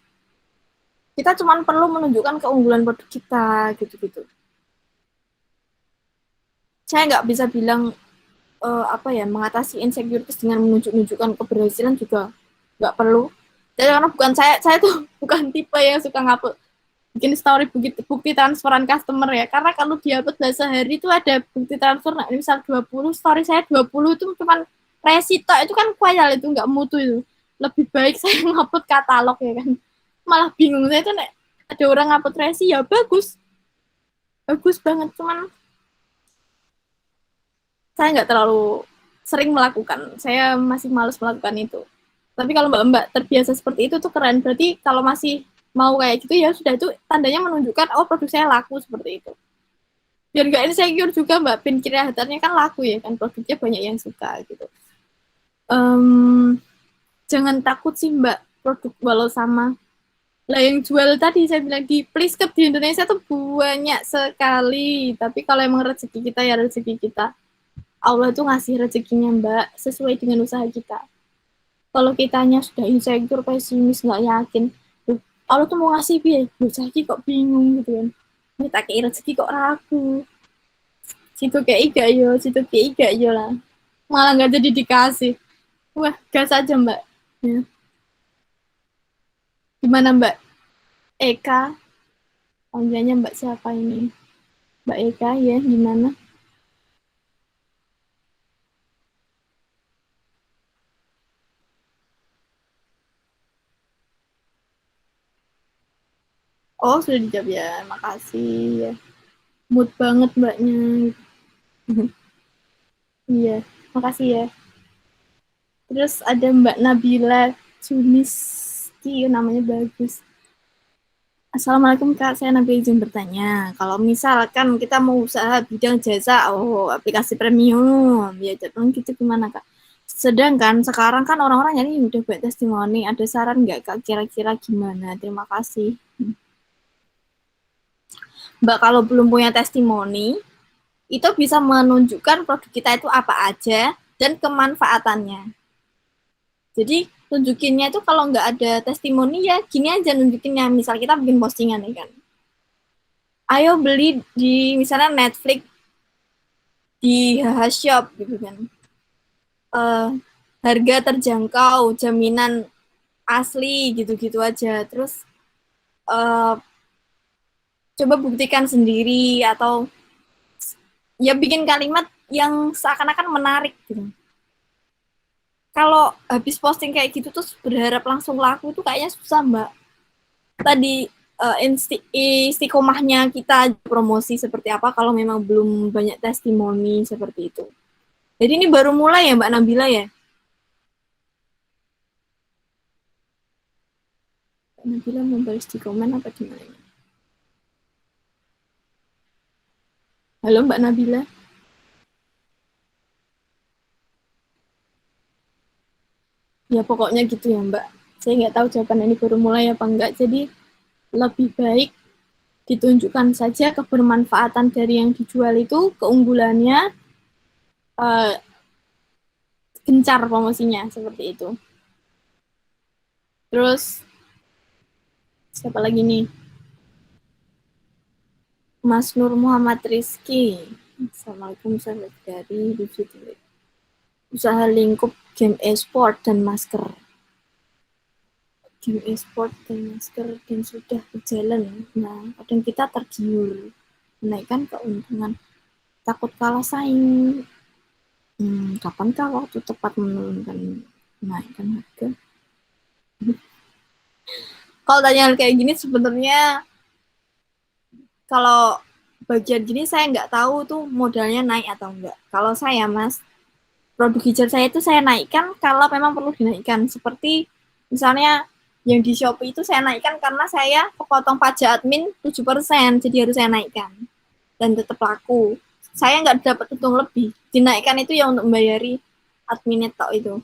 Kita cuma perlu menunjukkan keunggulan produk kita, gitu-gitu. Saya nggak bisa bilang, mengatasi insecurities dengan menunjukkan keberhasilan juga nggak perlu. Jadi karena bukan saya tuh bukan tipe yang suka ngupload bikin story bukti transferan customer ya. Karena kalau diupload sehari itu ada bukti transfer, nah misal 20, story saya 20 itu cuma resito, itu kan kuayal, itu nggak mutu itu. Lebih baik saya ngupload katalog ya kan. Malah bingung saya tuh ada orang ngupload resi ya bagus. Bagus banget, cuman saya nggak terlalu sering melakukan. Saya masih malas melakukan itu. Tapi kalau mbak-mbak terbiasa seperti itu tuh keren. Berarti kalau masih mau kayak gitu ya sudah, itu tandanya menunjukkan produk saya laku seperti itu. Biar nggak insecure juga Mbak, pin kreatornya kan laku ya kan, produknya banyak yang suka gitu. Jangan takut sih Mbak, produk walau sama. Lah yang jual tadi saya bilang di Please Cup di Indonesia tuh banyak sekali. Tapi kalau emang rezeki kita ya rezeki kita. Allah tuh ngasih rezekinya Mbak sesuai dengan usaha kita. Kalau kitanya sudah insecure, pesimis, nggak yakin, Allah tuh mau ngasih biaya, rezeki kok bingung gitu kan. Ini tak kira rezeki kok ragu. Situ kayak iga yo, situ kayak iga yo lah. Malah nggak jadi dikasih. Wah, gas aja Mbak. Ya. Gimana Mbak Eka? Panggilannya Mbak siapa ini? Mbak Eka ya, gimana? Oh, sudah dijawab ya. Makasih ya. Mood banget Mbaknya. Iya, makasih ya. Terus ada Mbak Nabila Juniski, namanya bagus. Assalamualaikum Kak, saya Nabila izin bertanya. Kalau misalkan kita mau usaha bidang jasa, aplikasi premium, ya jadinya gitu gimana Kak? Sedangkan sekarang kan orang-orang nyari udah buat testimoni, ada saran nggak Kak kira-kira gimana? Terima kasih. Mbak kalau belum punya testimoni, itu bisa menunjukkan produk kita itu apa aja dan kemanfaatannya. Jadi tunjukinnya itu kalau nggak ada testimoni ya gini aja nunjukinnya. Misal kita bikin postingan ya kan. Ayo beli di misalnya Netflix, di HH Shop gitu kan. Harga terjangkau, jaminan asli gitu-gitu aja. Terus coba buktikan sendiri atau ya bikin kalimat yang seakan-akan menarik gitu. Kalau habis posting kayak gitu terus berharap langsung laku itu kayaknya susah, Mbak. Tadi istiqomahnya kita promosi seperti apa kalau memang belum banyak testimoni seperti itu. Jadi ini baru mulai ya Mbak Nabila ya? Mbak Nabila mau balas di komen apa gimana? Halo Mbak Nabila? Ya pokoknya gitu ya Mbak. Saya nggak tahu jawaban ini baru mulai apa enggak. Jadi lebih baik ditunjukkan saja kebermanfaatan dari yang dijual itu, keunggulannya, gencar promosinya, seperti itu. Terus, siapa lagi nih? Mas Nur Muhammad Rizky. Assalamualaikum sahabat dari usaha lingkup game e-sport dan masker. Game e-sport dan masker dan sudah berjalan. Nah, kadang kita tergiur menaikkan keuntungan. Takut kalah saing. Kapankah waktu tepat menurunkan menaikkan harga? Kalau tanya kayak gini sebenarnya kalau bagian gini saya nggak tahu tuh modalnya naik atau enggak. Kalau saya Mas, produk hijau saya itu saya naikkan kalau memang perlu dinaikkan. Seperti misalnya yang di Shopee itu saya naikkan karena saya kepotong pajak admin 7%, jadi harus saya naikkan. Dan tetap laku. Saya nggak dapat untung lebih. Dinaikkan itu ya untuk membayari adminnya tok itu.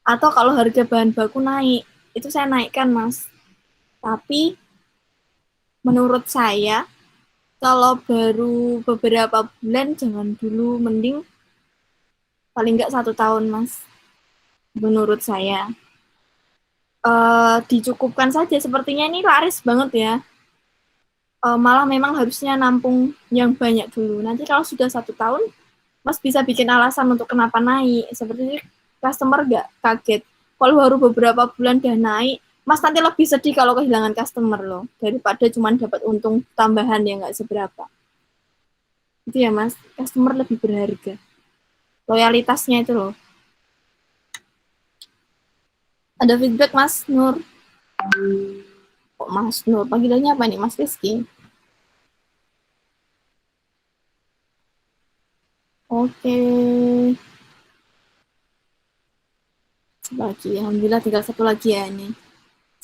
Atau kalau harga bahan baku naik, itu saya naikkan, Mas. Tapi menurut saya, kalau baru beberapa bulan, jangan dulu, mending paling nggak 1 tahun, Mas. Menurut saya. Dicukupkan saja, sepertinya ini laris banget ya. Malah memang harusnya nampung yang banyak dulu. Nanti kalau sudah 1 tahun, Mas bisa bikin alasan untuk kenapa naik. Seperti customer nggak kaget. Kalau baru beberapa bulan udah naik, Mas nanti lebih sedih kalau kehilangan customer loh. Daripada cuma dapat untung tambahan yang nggak seberapa. Itu ya Mas, customer lebih berharga. Loyalitasnya itu loh. Ada feedback Mas Nur? Kok Mas Nur? Panggilannya apa nih Mas Rizky? Oke. Lagi, alhamdulillah tinggal 1 lagi ya ini.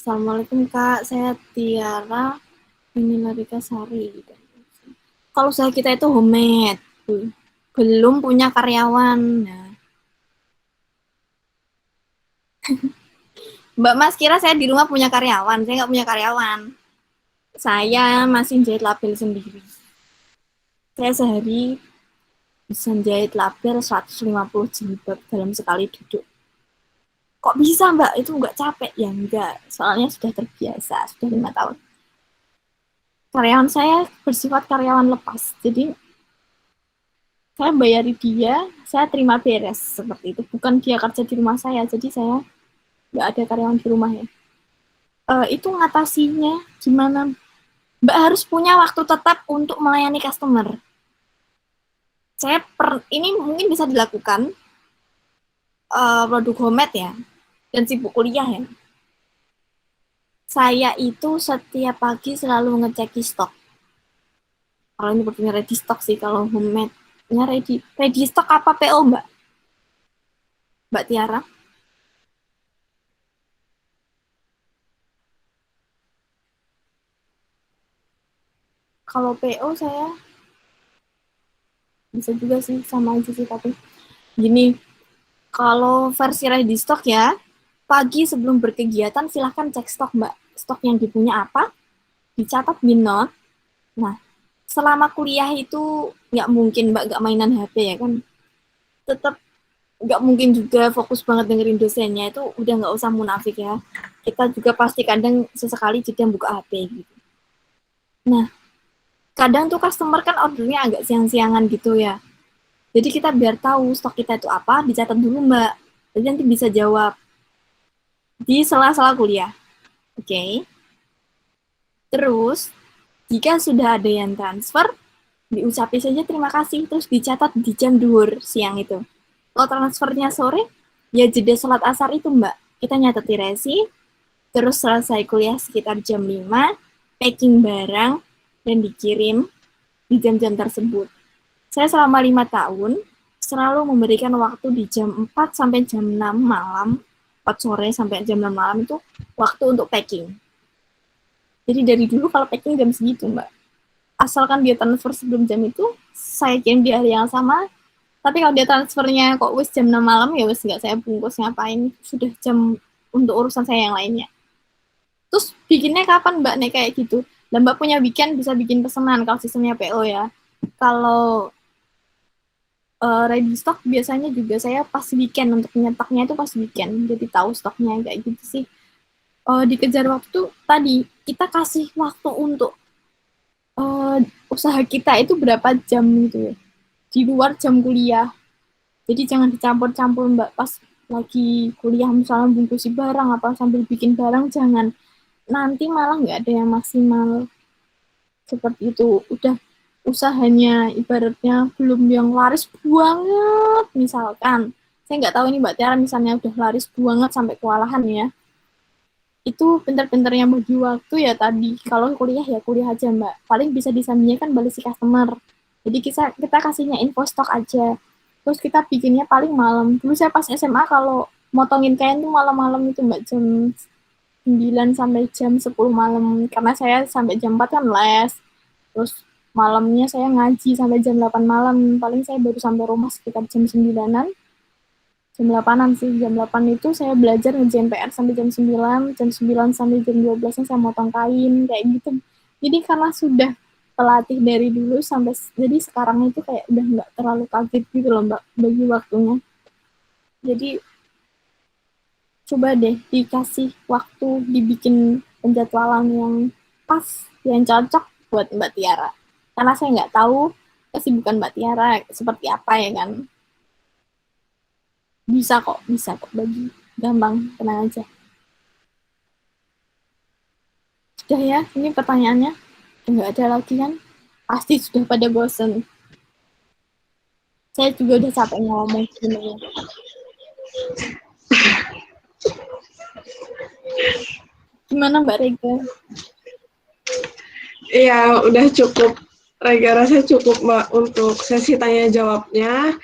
Assalamualaikum Kak, saya Tiara Larika Sari. Kalau usaha kita itu homemade, belum punya karyawan. Nah. Mbak Mas kira saya di rumah punya karyawan, saya nggak punya karyawan. Saya masih jahit label sendiri. Saya sehari bisa jahit label 150 jilbab dalam sekali duduk. Kok bisa Mbak? Itu nggak capek? Ya enggak, soalnya sudah terbiasa, sudah 5 tahun. Karyawan saya bersifat karyawan lepas, jadi saya bayari dia, saya terima beres, seperti itu. Bukan dia kerja di rumah saya, jadi saya nggak ada karyawan di rumah ya. Itu ngatasinya gimana? Mbak harus punya waktu tetap untuk melayani customer. Ini mungkin bisa dilakukan, produk homemade ya, dan sibuk kuliah ya. Saya itu setiap pagi selalu ngecek stok. Kalau ini produknya ready stock sih, kalau homemade-nya ready stock apa PO Mbak? Mbak Tiara? Kalau PO saya bisa juga sih, sama aja sih, tapi gini, kalau versi ready stock ya, pagi sebelum berkegiatan silahkan cek stok Mbak. Stok yang dipunya apa, dicatat di note. Nah, selama kuliah itu nggak mungkin Mbak nggak mainan HP ya kan. Tetap nggak mungkin juga fokus banget dengerin dosennya, itu udah nggak usah munafik ya. Kita juga pasti kadang sesekali jeda buka HP gitu. Nah, kadang tuh customer kan ordernya agak siang-siangan gitu ya. Jadi kita biar tahu stok kita itu apa, dicatat dulu Mbak. Jadi nanti bisa jawab di sela-sela kuliah. Oke. Terus, jika sudah ada yang transfer, diucapi saja terima kasih, terus dicatat di jam duhur siang itu. Kalau transfernya sore, ya jeda sholat asar itu, Mbak. Kita nyatet di resi, terus selesai kuliah sekitar jam 5, packing barang, dan dikirim di jam-jam tersebut. Saya selama 5 tahun selalu memberikan waktu di jam 4 sampai jam 6 malam, 4 sore sampai jam 6 malam itu waktu untuk packing. Jadi dari dulu kalau packing jam segitu, Mbak. Asalkan dia transfer sebelum jam itu, saya kirim di hari yang sama. Tapi kalau dia transfernya kok wis jam 6 malam, ya wis nggak saya bungkus, ngapain. Sudah jam untuk urusan saya yang lainnya. Terus bikinnya kapan, Mbak, nih kayak gitu? Dan Mbak punya weekend, bisa bikin pesanan kalau sistemnya PO ya. Kalau ready stock biasanya juga saya pas weekend, untuk nyetaknya itu pas weekend. Jadi tahu stoknya kayak gitu sih. Dikejar waktu tadi, kita kasih waktu untuk usaha kita itu berapa jam gitu ya, di luar jam kuliah. Jadi jangan dicampur-campur, Mbak, pas lagi kuliah misalnya bungkusi barang apa sambil bikin barang, jangan. Nanti malah nggak ada yang maksimal seperti itu. Udah usahanya ibaratnya belum yang laris banget, misalkan. Saya nggak tahu ini Mbak Tiara misalnya udah laris banget sampai kewalahan ya. Itu pinter-pinternya bagi waktu ya tadi. Kalau kuliah ya kuliah aja, Mbak. Paling bisa disambungnya kan balik si customer. Jadi kita kasihnya info stok aja. Terus kita bikinnya paling malam. Dulu saya pas SMA kalau motongin kain tuh malam-malam itu, Mbak, jam 9 sampai jam 10 malam. Karena saya sampai jam 4 kan les. Terus malamnya saya ngaji sampai jam 8 malam. Paling saya baru sampai rumah sekitar jam 9-an. Jam 8-an sih, jam 8 itu saya belajar ngerjain PR sampai jam 9 sampai jam 12-nya saya motong kain, kayak gitu. Jadi karena sudah pelatih dari dulu sampai, jadi sekarang itu kayak udah nggak terlalu kaget gitu loh, Mbak, bagi waktunya. Jadi coba deh dikasih waktu, dibikin penjadwalan yang pas, yang cocok buat Mbak Tiara. Karena saya nggak tahu kesibukan Mbak Tiara seperti apa ya kan. Bisa kok bagi, gampang, tenang aja. Sudah ya, ini pertanyaannya nggak ada lagi kan? Pasti sudah pada bosen. Saya juga udah capek ngomong sebenarnya. Gimana Mbak Rega? Iya, udah cukup. Rega rasa cukup, Mbak, untuk sesi tanya jawabnya.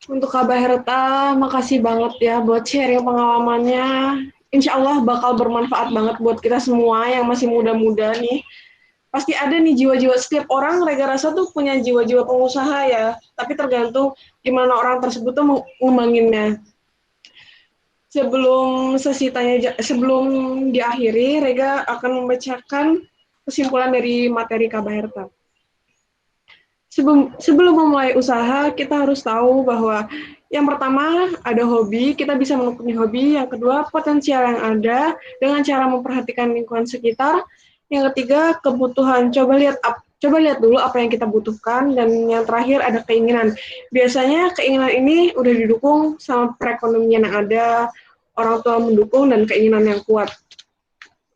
Untuk Kak Baherta, makasih banget ya buat sharing pengalamannya. Insya Allah bakal bermanfaat banget buat kita semua yang masih muda-muda nih. Pasti ada nih jiwa-jiwa, setiap orang Rega rasa tuh punya jiwa-jiwa pengusaha ya, tapi tergantung gimana orang tersebut tuh ngembanginnya. Sebelum diakhiri, Rega akan membacakan kesimpulan dari materi Kak Baherta. Sebelum memulai usaha, kita harus tahu bahwa yang pertama ada hobi, kita bisa menekuni hobi. Yang kedua, potensial yang ada dengan cara memperhatikan lingkungan sekitar. Yang ketiga, kebutuhan. Coba lihat dulu apa yang kita butuhkan. Dan yang terakhir ada keinginan. Biasanya keinginan ini udah didukung sama perekonomian yang ada, orang tua mendukung, dan keinginan yang kuat.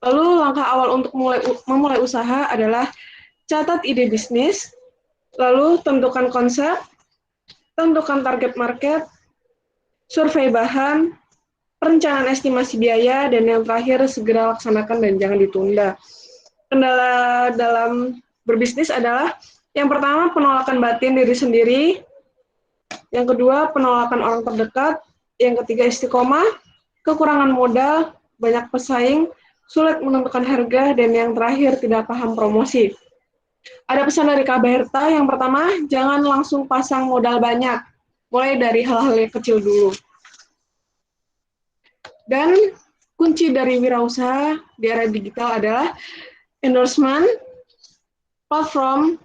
Lalu langkah awal untuk memulai usaha adalah catat ide bisnis, lalu tentukan konsep, tentukan target market, survei bahan, perencanaan estimasi biaya, dan yang terakhir segera laksanakan dan jangan ditunda. Kendala dalam berbisnis adalah yang pertama penolakan batin diri sendiri, yang kedua penolakan orang terdekat, yang ketiga istiqomah, kekurangan modal, banyak pesaing, sulit menentukan harga, dan yang terakhir tidak paham promosi. Ada pesan dari Kak Baherta, yang pertama, jangan langsung pasang modal banyak, mulai dari hal-hal yang kecil dulu. Dan kunci dari wirausaha di era digital adalah endorsement, platform,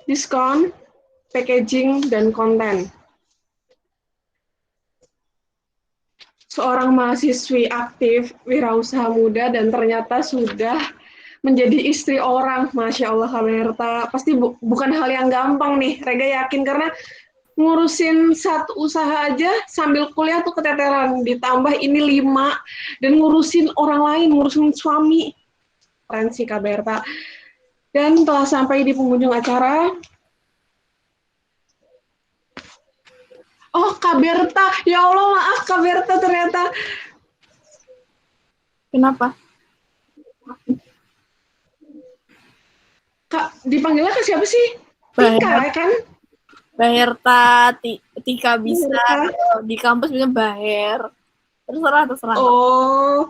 diskon, packaging, dan konten. Seorang mahasiswi aktif, wirausaha muda, dan ternyata sudah menjadi istri orang, Masya Allah Kak Baherta. Pasti bukan hal yang gampang nih, Rega yakin, karena ngurusin satu usaha aja sambil kuliah tuh keteteran, ditambah ini 5, dan ngurusin orang lain, ngurusin suami. keren sih Kak Berta. Dan telah sampai di penghujung acara. Oh, Kak Berta. Ya Allah, maaf Kak Berta ternyata. Kenapa? Kak, dipanggilnya ke siapa sih? Baher- Tika kan? Baherta, Tika bisa, Baherta. kalau di kampus bisa Baher. Terserah. Oh.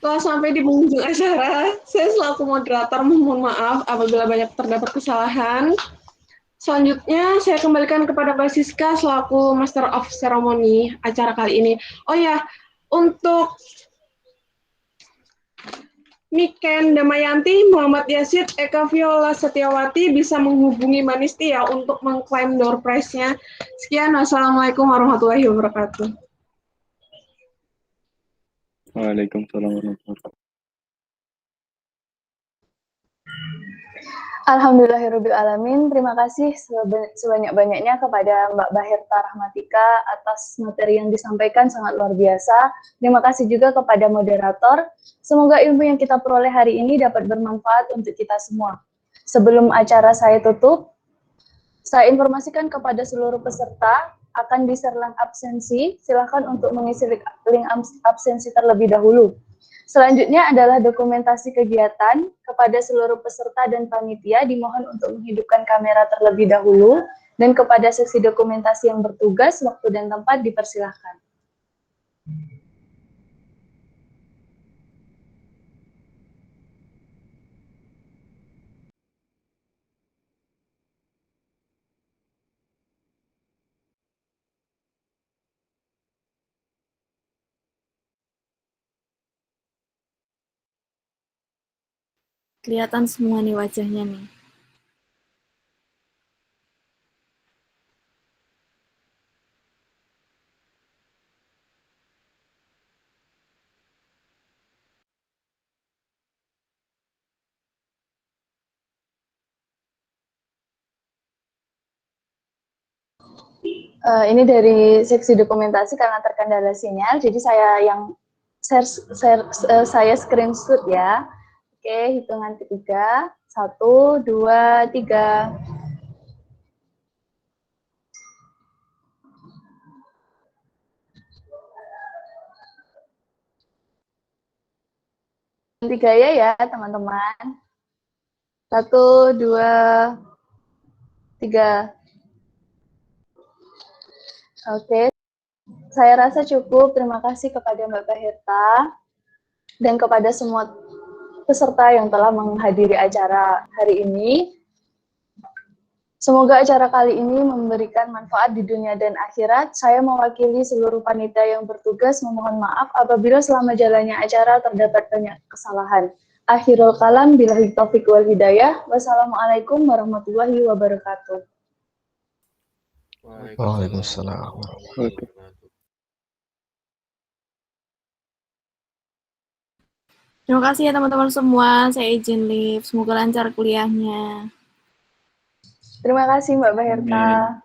Telah sampai di penghujung acara. Saya selaku moderator mohon maaf apabila banyak terdapat kesalahan. Selanjutnya saya kembalikan kepada Mbak Siska selaku Master of Ceremony acara kali ini. Oh ya, untuk Niken Damayanti, Muhammad Yasid, Eka Viola Setiawati bisa menghubungi Mbak Nisti ya untuk mengklaim door prize-nya. Sekian, wassalamualaikum warahmatullahi wabarakatuh. Waalaikumsalam warahmatullahi wabarakatuh. Alhamdulillahirrabbilalamin. Terima kasih sebanyak-banyaknya kepada Mbak Baherta Rahmatika atas materi yang disampaikan sangat luar biasa. Terima kasih juga kepada moderator. Semoga ilmu yang kita peroleh hari ini dapat bermanfaat untuk kita semua. Sebelum acara saya tutup, saya informasikan kepada seluruh peserta akan diserlang absensi. Silakan untuk mengisi link absensi terlebih dahulu. Selanjutnya adalah dokumentasi kegiatan. Kepada seluruh peserta dan panitia dimohon untuk menghidupkan kamera terlebih dahulu, dan kepada seksi dokumentasi yang bertugas, waktu dan tempat dipersilahkan. Kelihatan semua nih wajahnya nih. Ini dari seksi dokumentasi karena terkendala sinyal, jadi saya yang saya screenshot ya. Oke, hitungan ketiga, 1, 2, 3. Tiga ya teman-teman. 1, 2, 3. Oke, saya rasa cukup. Terima kasih kepada Mbak Baherta dan kepada semua peserta yang telah menghadiri acara hari ini. Semoga acara kali ini memberikan manfaat di dunia dan akhirat. Saya mewakili seluruh panitia yang bertugas memohon maaf apabila selama jalannya acara terdapat banyak kesalahan. Akhirul kalam, billahi taufiq wal hidayah. Wassalamualaikum warahmatullahi wabarakatuh. Waalaikumsalam. Terima kasih ya teman-teman semua. Saya izin leave. Semoga lancar kuliahnya. Terima kasih Mbak Baherta.